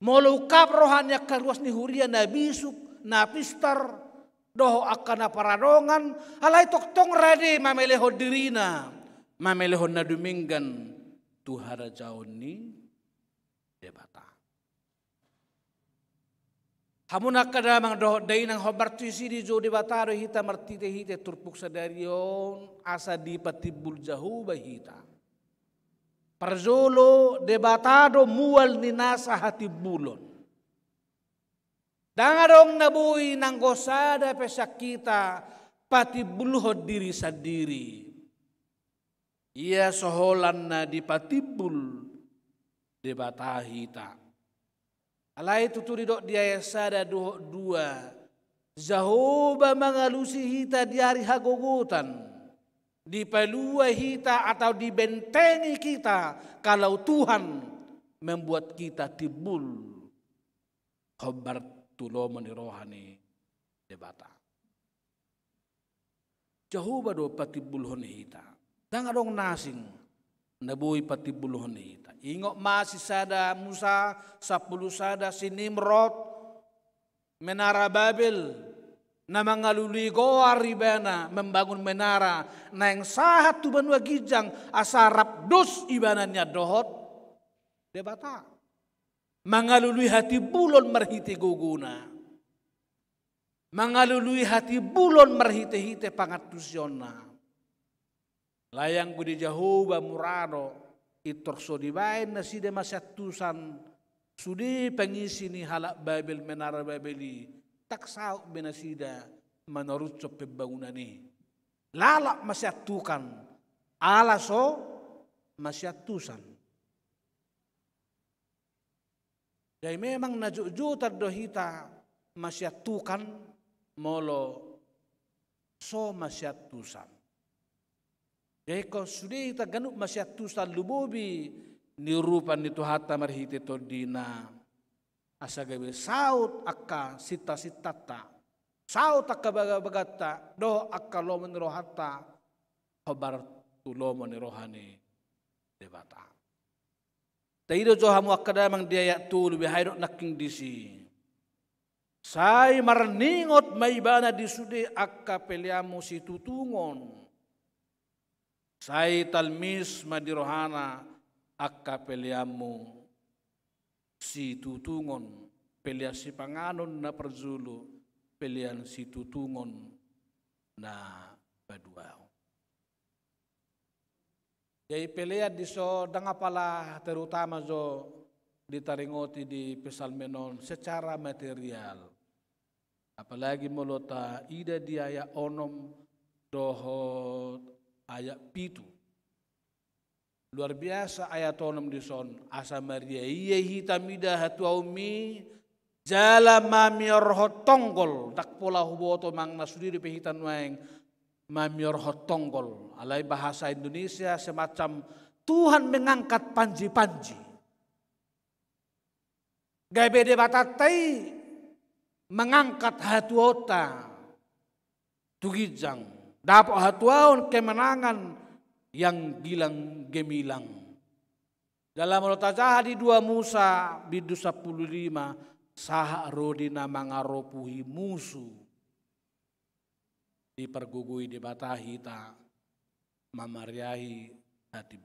Speaker 6: molukap rohanya karuas ni Huria na bisuk na pistar doho akan na paradongan alay toktong rade mameleho dirina mameleho na duminggan Tuhara jaon ni debata. Hamuna kada mang doh dai nang hobar tu sidi jo debata do hita martite hite turpuk sadarion asa di patibul jahu bahita. Parzolo debatado mual ni nasa hati bulon. Dangarong nabuhi nang gosada pesak kita patibulhod diri sendiri. Ia soholan na di patibul debatahita. Alai tuturi dok dia sada dua. Zahoba mangalusi hita di hari hagogotan. Di palua hita atau dibentengi kita kalau Tuhan membuat kita tibul. Khobar tulo rohani debata. Jahoba do patibul honi hita. Dang adong nasing nabui patibul honi hita. Ingok masih sada Musa 10 sada si Nimrod menara Babel na mangaluli goa ribana membangun menara na yang sahat tu banua gijang asarap dos ibananya dohot debata. Mangalului hati bulon merhiti guguna. Mangalului hati bulon merhite-hite pangatusyona. Layang gudi Jahoba murado itorso dibain na sida masyatusan sudi pengisi ni halak Babel menara Babeli tak sauk benasida menurut pembangunan ni. Lalak masyatukan alaso masyatusan. Jadi memang najujutar dohita masyatukan molo so masyatusan. Jadi kalau sudah kita ganuk masyatusan lubobi nirupan itu hatta marhite todina asagabe saut akka sita-sitata saut akka bagata do akka lo menrohata khobar tulo menrohani debata. Taido jo hamu akka mang dia ya tu lebih haidok naking disi. Sai marningot maibana disude akka peliamu si tutungon. Sai talmis madirohana akka peliamu si tutungon. Pelia si panganon na perzulu. Pelian si tutungon na baduao. Jadi pelea di so dangapala terutama jo ditaringoti di pesalmenon secara material. Apalagi molota ida dia onom dohot ayat pitu. Luar biasa ayat onom di son asa Maria iya hitamida hatuaumi jala mamior hotonggol tak pola huboto mang nasudiri pehitan waeng mamior hotonggol. Alai bahasa Indonesia semacam Tuhan mengangkat panji-panji. Gabe batatai mengangkat hatuota tugijang dapat hatuaon kemenangan yang gilang gemilang. Dalam rotajah di 2 Musa bidu 15 saha rodina mangaropuhi musuh dipergugui di batahita mamariahi hati.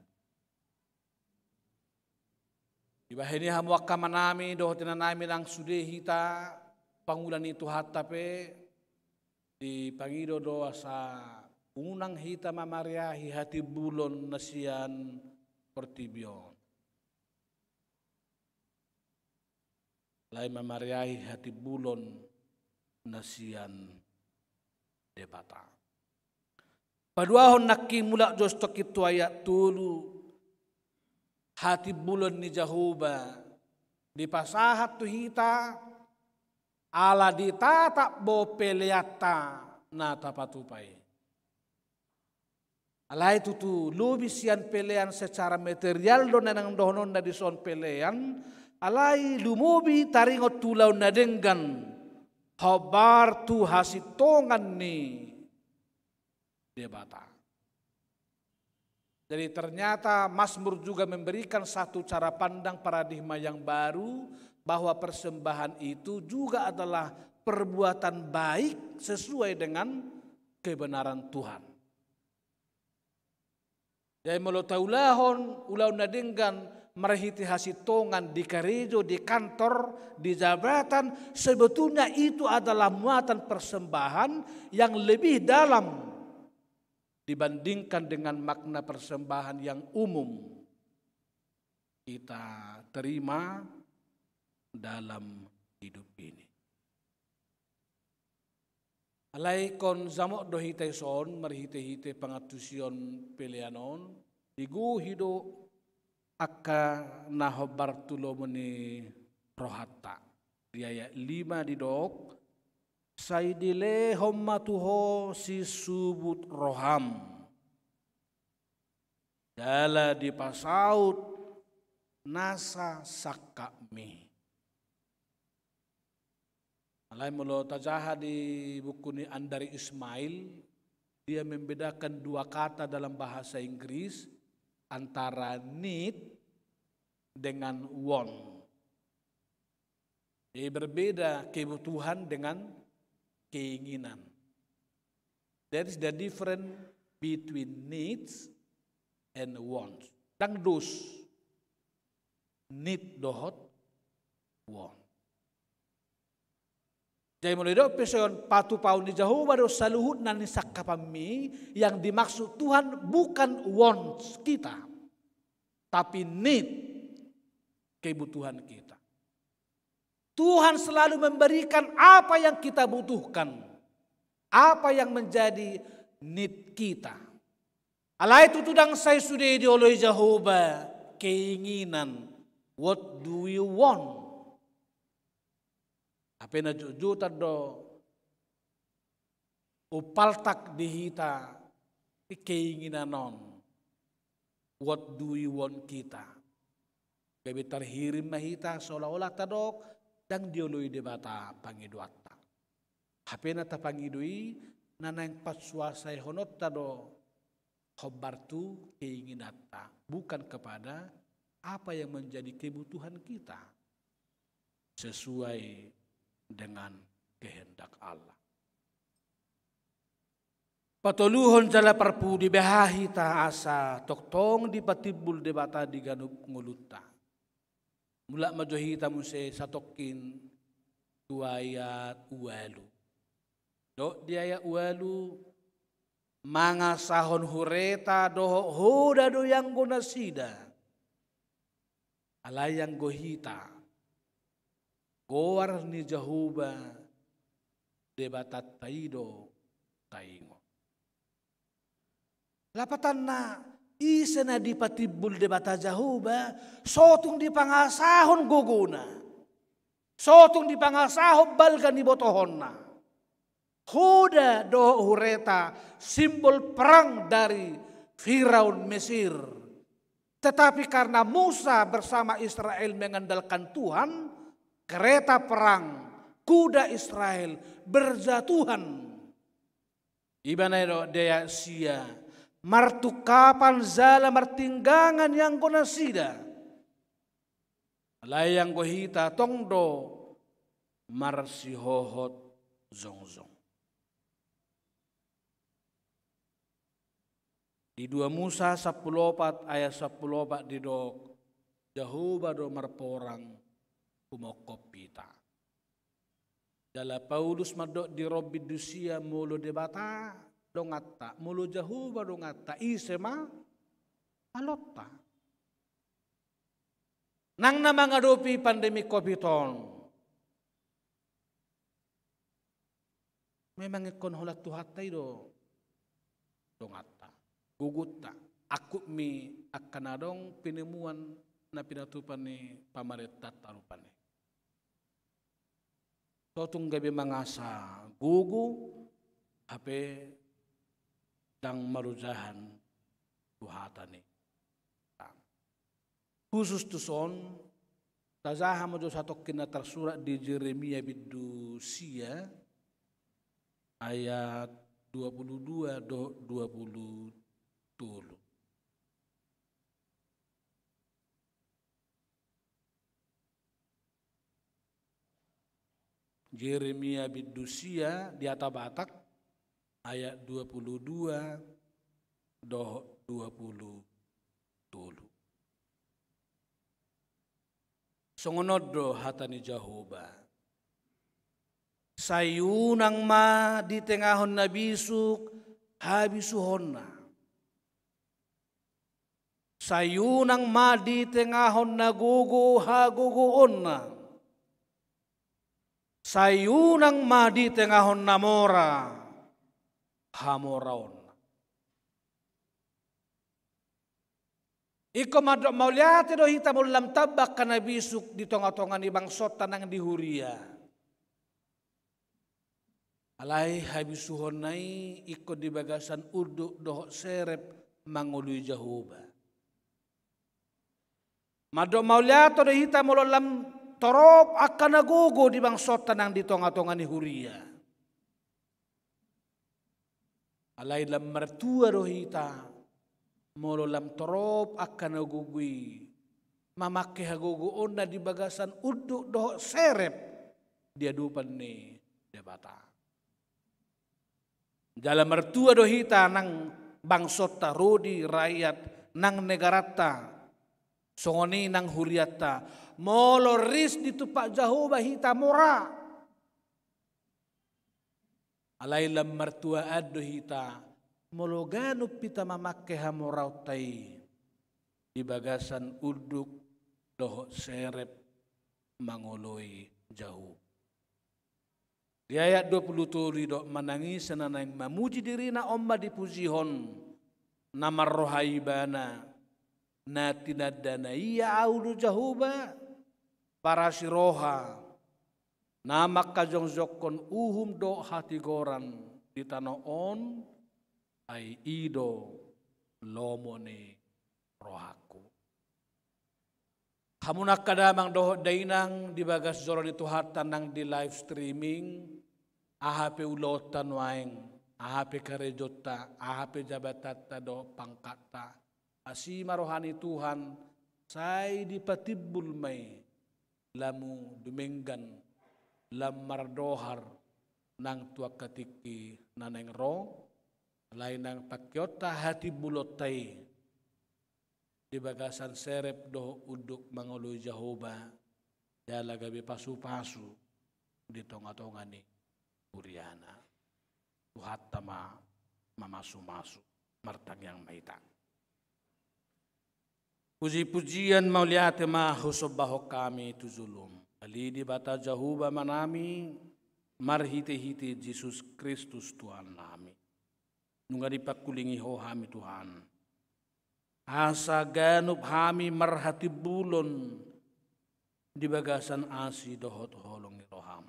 Speaker 6: Ibahini hamuakka manami dohotina nami nang sudehita pangulan itu hatape di pangido doa sa unang hita mamariahi hati bulon nasian pertibion. Lai mamariahi hati bulon nasian debata. Paduahon nakki mulak jos itu ayat tulu hati bulon ni Jahoba di pasahat tu hita ala ditatak bo peleata na tapatupai. Alai tutu lubi sian pelean secara material do nanang dohonon na dison pelean alai lumubi taringot tulau na denggan habar tu hasitongan ni debata. Jadi ternyata Mazmur juga memberikan satu cara pandang paradigma yang baru bahwa persembahan itu juga adalah perbuatan baik sesuai dengan kebenaran Tuhan. Jadi melo taulahon ulau nadenggan merhiti hasitongan di gereja, di kantor, di jabatan, sebetulnya itu adalah muatan persembahan yang lebih dalam dibandingkan dengan makna persembahan yang umum kita terima dalam hidup ini. Alai kon zamok dohite son merhite-hite pangatusion pelianon digu hido akka naho Bartulo meni rohata di ayat 5 di dok saidile homma tuho si subut roham dala di pasaut nasa sakami. Alai melo tajaha di buku ni Andari Ismail, dia membedakan dua kata dalam bahasa Inggris antara need dengan want. Jadi berbeda kebutuhan dengan keinginan. That is the difference between needs and wants. Dang dos need dohot want. Jadi mulai do peson patu paun di jauh baru saluhut nani sakapami yang dimaksud Tuhan bukan wants kita, tapi need kebutuhan kita. Tuhan selalu memberikan apa yang kita butuhkan, apa yang menjadi need kita. Alai itu tudang saya sudah ideologi Jehovah keinginan. What do you want? Apa na juta do upaltak dihita keinginan non. What do you want kita? Bebe terhirim mahita seolah-olah tadok dan dioloi debata pangiduata. Apa na tapangidui nanang patsuasai honot tado hobartu keinginan ta bukan kepada apa yang menjadi kebutuhan kita sesuai dengan kehendak Allah. Patoluhon jala parpu di behahi ta asa toktong di patibul debata di ganup nguluta. Mula majohita muse satokin ayat ualu. Do di ayat ualu mga sahon hureta doho hoda do yang gonasida. Alayang gohita. Goar ni Jehovah debatat taido taingo. Lapatan na isa na di patibul debata Jehovah sotung di pangasahon guguna. Sotung di pangasahon balgan ni botohon na. Huda do hureta simbol perang dari Firaun Mesir. Tetapi karena Musa bersama Israel mengandalkan Tuhan, kereta perang kuda Israel berjatuhan. Ibana daya sia martukapan zala martinggangan yang konasida. Layang gohita tongdo marsihohot zongzong. Di 2 Musa 14 ayat 14 di dok Jehovah do marporang kumokopita. Dala Paulus madok di Robi Dusia mulu debata dongata mulu Jehovah dongata isema alotta. Nang na mangadopi pandemi COVID-19. Memang ikon holat tuhatai do dongata. Guguta aku mi akan adong penemuan na pinatupan ni pamareta tarupan ni. Totong gabi mangasa gugu ape dang marujahan tuhatan ni. Khusus tuson tazaha mo satu kina tersurat di Jeremia bidu sia ayat 22 do 20 tulu. Jeremia bidusia di Atabatak ayat 22 do 20 tulu. Songonodo hatani Jehovah. Sayunang ma di tengahon na bisuk habisuhon na. Sayunang ma di tengahon na gugu haguguon na. Sayunang ma di tengahon na mora hamoraon. Iko madok mauliate do hita mulam tabak kana bisuk di tonga-tonga ni bangsota nang di Huria. Alai habisuhon nai iko di bagasan uduk dohok serep mangului Jehovah. Madok mauliate do hita mulam torop akan nagugo di bangsota nang di tonga-tonga ni Huria. Alai lam mertua do hita molo lam torop akan nagugui mamake haguguon na di bagasan uduk dohok serep dia dupan ni debata. Dalam mertua do hita nang bangsota rodi rakyat nang negarata songoni nang huriata molo ris ditupak Jehovah hita mora. Alai lam mertua ado hita molo ganup pita mamake hamorau tai di bagasan uduk dohok serep mangoloi jauh. Di ayat 23 dok menangis senanang mamuji dirina omba dipujihon namar rohaibana natinadana iya audu Jehovah para siroha namak kajong zokon uhum do hati goran di tanah on ai ido lomone rohaku. Kamu nak kadamang dohok dainang di bagas zoron itu hatan nang di live streaming AHP ulotan waeng AHP karejota AHP jabatata do pangkata asima rohani Tuhan sai dipatibul mai lamu dumenggan lam mardohar nang tua katiki naneng ro lain nang pakyota hati bulotai di bagasan serep doh uduk mangului Jehovah jala gabi pasu-pasu di tonga-tonga ni Uriana tuhatta mamasu-masu martang yang maitang puji-pujian mauliate ma husobaho kami tu zulum ali di bata Jehovah manami marhite-hite Yesus Kristus Tuhan nami nunga dipakulingi ho hami Tuhan. Asa ganup hami marhati bulon di bagasan asi dohot holong ni roham.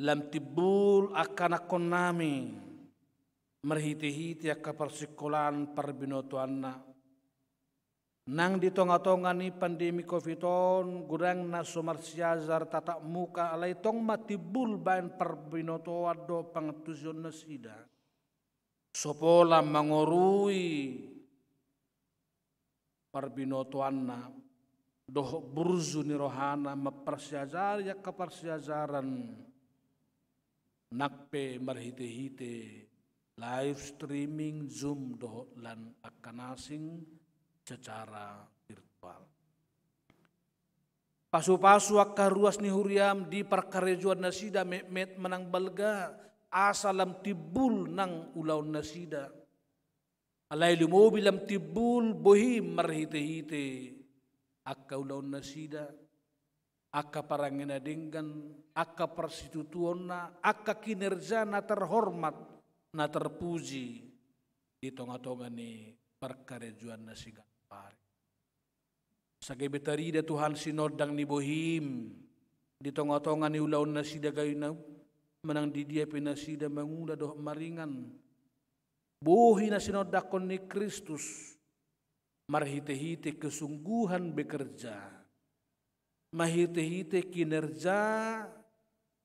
Speaker 6: Lam tibul akan akon nami marhiti-hiti akka persikolan parbinotuan na. Nang di tonga-tonga ni pandemi COVID-19 gurang na sumarsiazar tatak muka alay tong matibul bayan parbinotuan do pangtusyon na sida. Sopola mangorui parbinotuan na doh burzu ni rohana mapersiazar ya kepersiazaran nakpe marhite-hite live streaming Zoom doh lan akanasing secara virtual. Pasu-pasu akka ruas ni huriam di perkarejuan nasida met menang balga asalam tibul nang ulaw nasida. Alay lumobi lam tibul bohim marhite-hite akka ulaw nasida. Akka parangina dinggan, akka persitutuon na, akka kinerja na terhormat, na terpuji di tonga-tonga ni perkarejuan nasiga. Sagai betarida Tuhan sinodang ni bohim di tonga-tonga ni ulaw nasida gayon na menang di dia pinasida mangula doh maringan bohi na sinodakon ni Kristus marhite-hite kesungguhan bekerja mahite-hite kinerja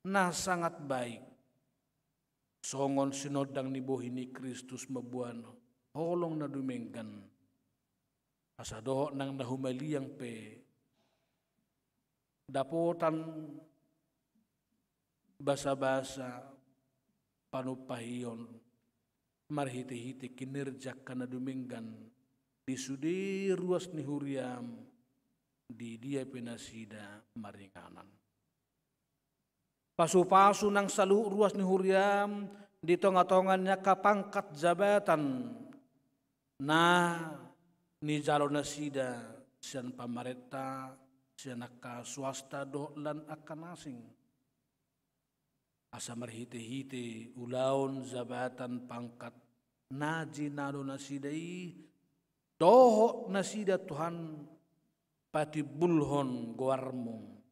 Speaker 6: na sangat baik songon sinodang ni bohi ni Kristus mabuan holong na dumenggan asa doh nang nahumaliang pe dapotan basa-basa panupahiyon marhite-hite kinerja kana duminggan di sudi ruas ni huriam di dia penasida maringanan. Pasu-pasu nang salu ruas ni huriam di tonga-tongannya kapangkat jabatan na ni jalo nasida sian pamarenta sian aka swasta do lan akan asing. Asa marhite-hite ulaon jabatan pangkat naji nalo nasidai doho nasida Tuhan pati bulhon goarmo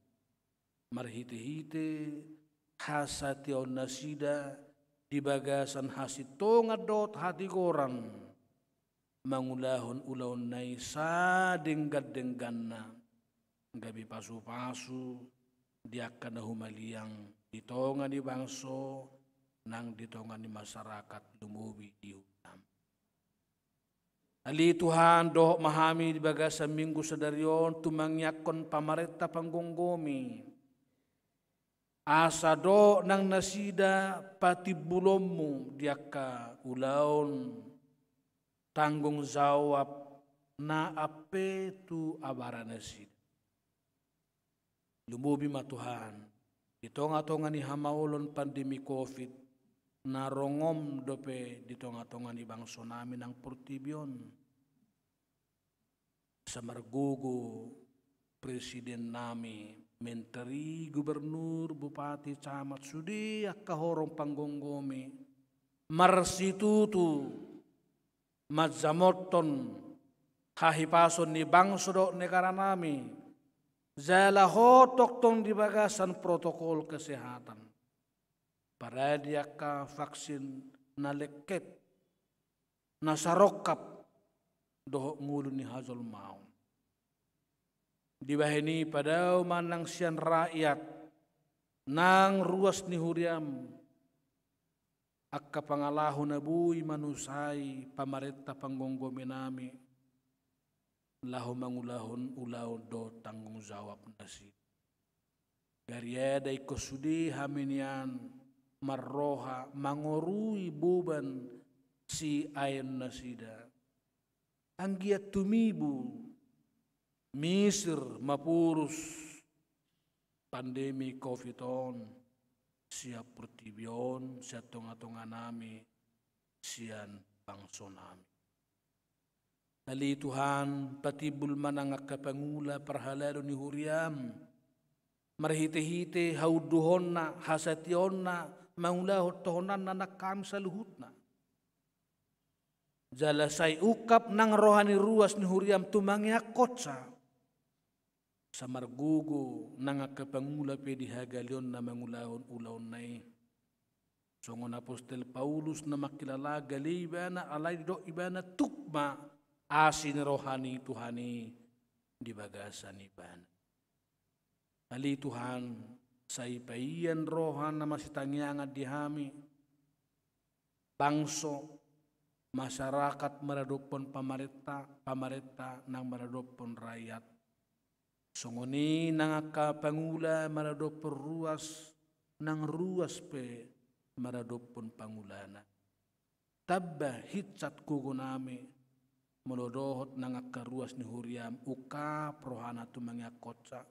Speaker 6: marhite-hite hasation nasida di bagasan hasitonga dot hati goran mangulahon ulaon nai sadenggat-dengganna gabi pasu-pasu diakan humaliang ditonga di bangso nang ditonga di masyarakat lumubi di hutan. Ali Tuhan doh mahami di bagasa minggu sedarion tumangyakon pamarenta panggonggomi. Asa do nang nasida pati bulommu diaka ulaon tanggung jawab na ape tu abara nasida. Lumubi ma Tuhan. Di tonga-tonga ni hamaulon pandemi COVID na rongom dope di tonga-tonga ni bangso namin ang Portibion. Sa margugo presiden nami, menteri, gubernur, bupati, camat, sudi akahorong panggonggomi, marsitutu, madzamoton, hahipason ni bangso do negara nami, Zala hotok tong di bagasan protokol kesehatan. Para dia ka vaksin na leket, na sarokap, dohok ngulu ni hazol mau. Di bahini pada manang sian rakyat, nang ruas ni huriam, akka pangalahu na bui manusai pamarenta panggonggomi nami, lahu mangulahon ulaw do tanggung jawab nasi. Gariada iko sudi haminian marroha mangorui buban si ayon nasida. Anggiat tumibu misir mapurus pandemi COVID-on siap Portibion siap tonga-tonga nami sian bangso nami. Ali Tuhan patibul manangak kapangula parhalalo ni huriam marhite-hite hauduhonna hasationna mangulahot tohonan na nakam sa luhutna. Jalasay ukap nang rohani ruas ni huriam tumangyak kotsa sa margugo nang kapangula pedi hagalion na mangulahon ulaon nai. Songon Apostol Paulus na makilala gali ibana alay do ibana tukma asin rohani Tuhani di bagasan iban. Ali Tuhan sa ipaian rohan na masitangyangan dihami bangso masyarakat maradopon pamareta nang maradopon rakyat. Songoni nang pangula maradopon ruas nang ruas pe maradopon pangulana. Tabba hitsat kugunami molodohot nang akaruas ni huriam uka prohana tumangya kotsa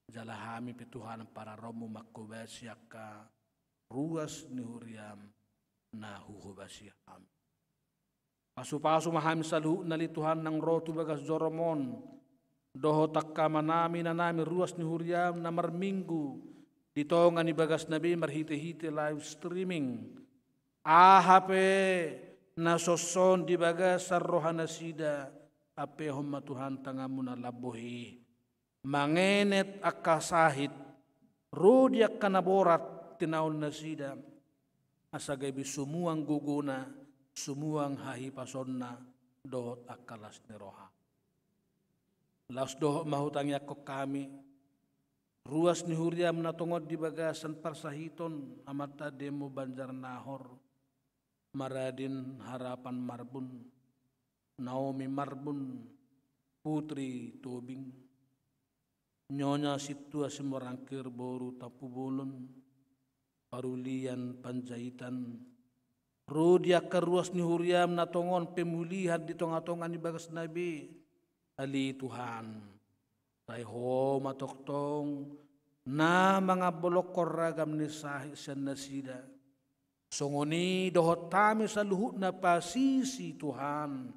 Speaker 6: jalahami pituhan para romo makobasi aka ruas ni huriam na huhubasi ham. Pasu-pasu mahami salu nali Tuhan nang rotu bagas joromon doho takka manami na nami ruas ni huriam na marminggu ditongan ni bagas nabi marhite-hite live streaming ahape na soson di bagasar rohana sida ape homma Tuhan tangamu na labohi mangenet akasahit rodiak kanaborat tinaon na sida asagabi sumuang guguna sumuang hahipasonna dohot akalas ni roha las dohot mahutangya ko kami ruas ni huriam na tungod di bagasan parsahiton amata demo Banjar Nahor Maradin Harapan Marbun, Naomi Marbun, Putri Tobing, Nyonya Situa Semorangkir Boru Tapubulun, Parulian Panjaitan, Rudia keruas ni huriam na tongon pemulihan di tonga-tonga ni bagas nabi. Ali Tuhan. Tay ho matoktong na mga bolokor ragam ni sahih siyan nasida. Songoni dohot tami sa luhut na pasisi Tuhan.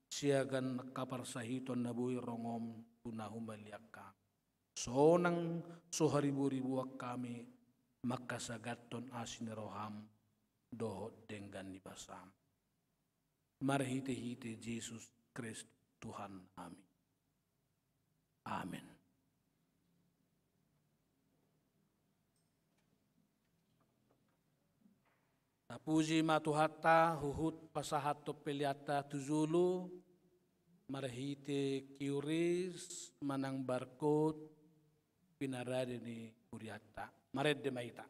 Speaker 6: Siagan kaparsahiton na buhi rongom tunahumaliak kami. So nang soharibu-ribu kami makasagaton asin roham dohot denggan ni basam. Marhite-hite Yesus Kristus Tuhan amin. Amin. Tapuji matuhata huhut pasahato peliata tuzulu marhite kiuris manang barkot pinarade ni kuriata mared de maita.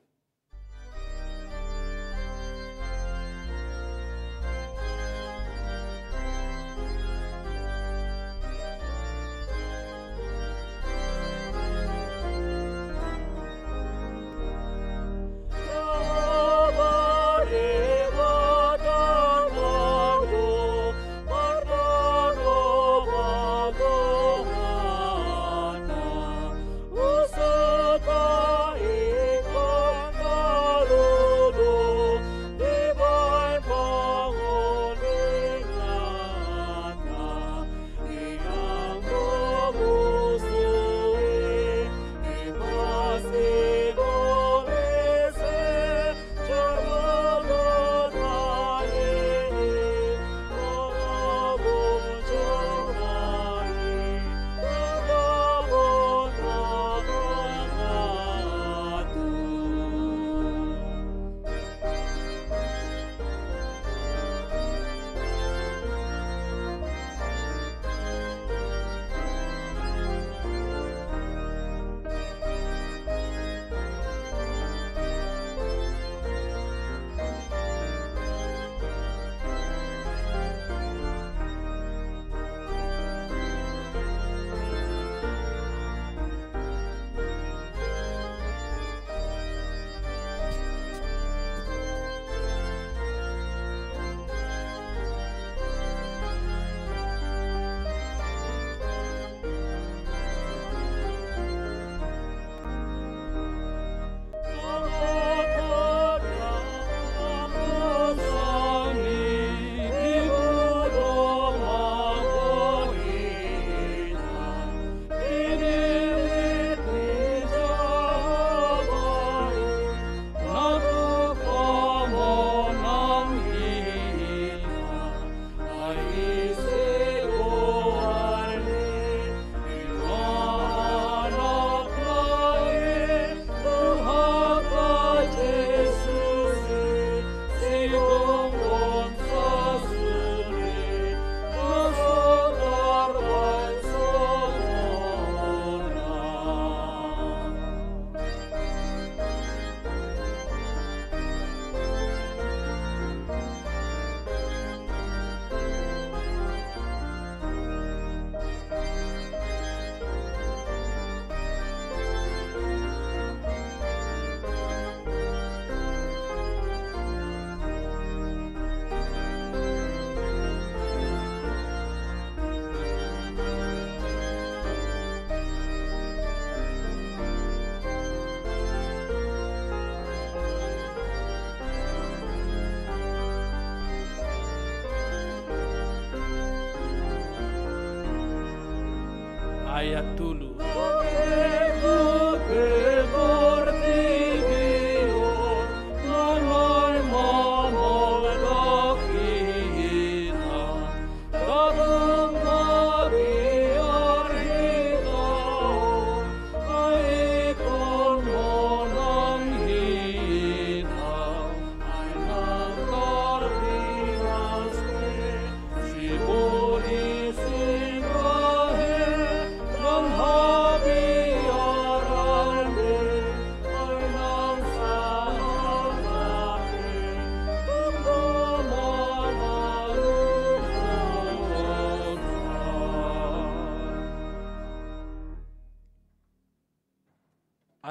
Speaker 6: Ayat dulu.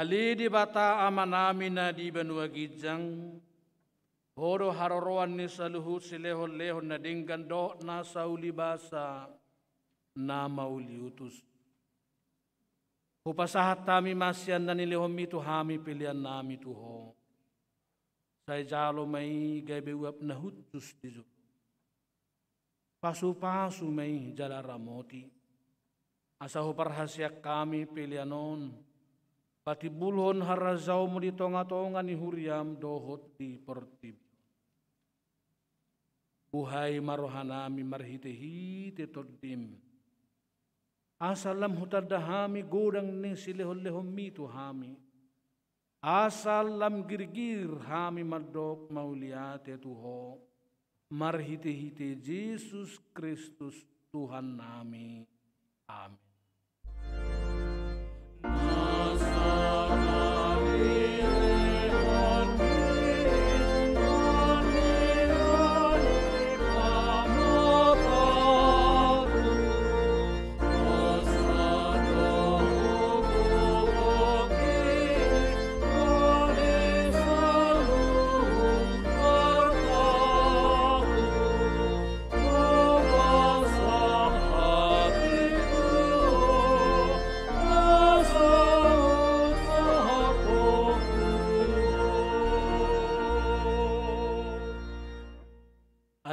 Speaker 6: Ali di bata amanamina di benua gijang Hodo haroroan ni saluhut silehon-lehon na dinggan do na sauli basa na mauli utus. Hupasahat tami masyan na nilihom itu hami pilihan nami tuho. Say jalo may gaibewap na hutus dizo. Pasu-pasu may jalaramoti. Asa huparhasyak kami pilihanon. Pati bulhon harazaw mo di tonga-tonga ni huriam dohot di portib. Buhay marohanami marhite-hite todim. Asalam hutadahami godang ni silehon-lehon mito hami. Asalam girgir hami madok mauliate tuho. Marhite-hite Yesus Kristus Tuhan nami. Amin.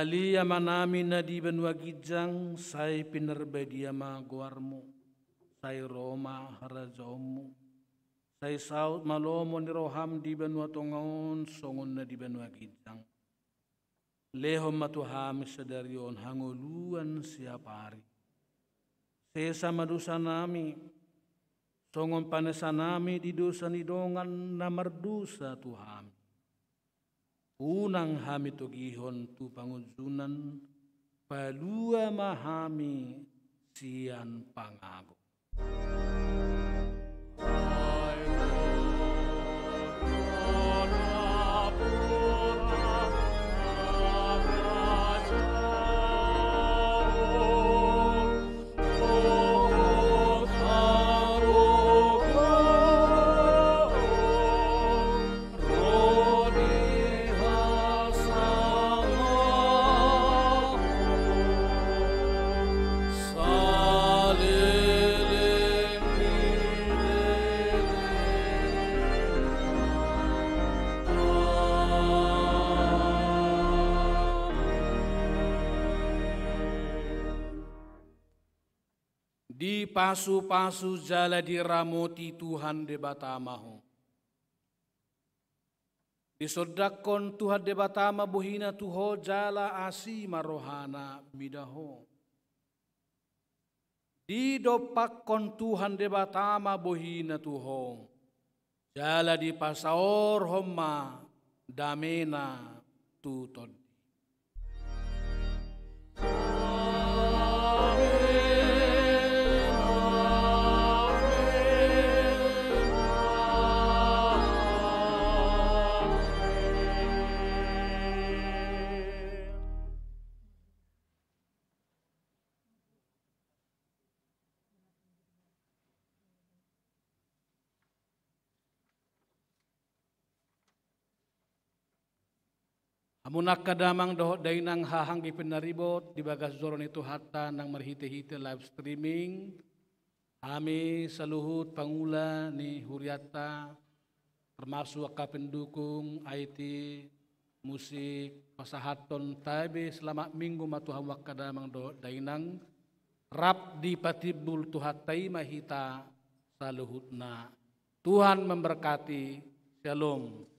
Speaker 6: Alia manami na di benua gijang, say pinerbedia maguarmu, say Roma harajomu, say saut malomo ni roham di benua tongaon, songon na di benua gijang. Lehom matuhami sedarion hanguluan siapari. Sesa madusa nami, songon panesa nami di dosa nidongan na mardusa tuhami. Unang hami togihon tu pangujunan, palua mahami sian pangago. Di pasu-pasu jala diramoti Tuhan debatamaho. Disodakon Tuhan debatama buhina tuho jala asi marohana bidaho. Di dopakon Tuhan debatama buhina tuho jala di pasaor homa damena tutod. Amunak kadamang dohot dainang hahang ipinaribot di bagas zoron itu hatta nang marhite-hite live streaming. Kami saluhut pangula ni Huriata termasuk kapendukung IT musik pasahaton tabe selama minggu matuhang wakadamang dohot dainang rap di patibul tuhatai mahita saluhutna. Tuhan memberkati. Shalom.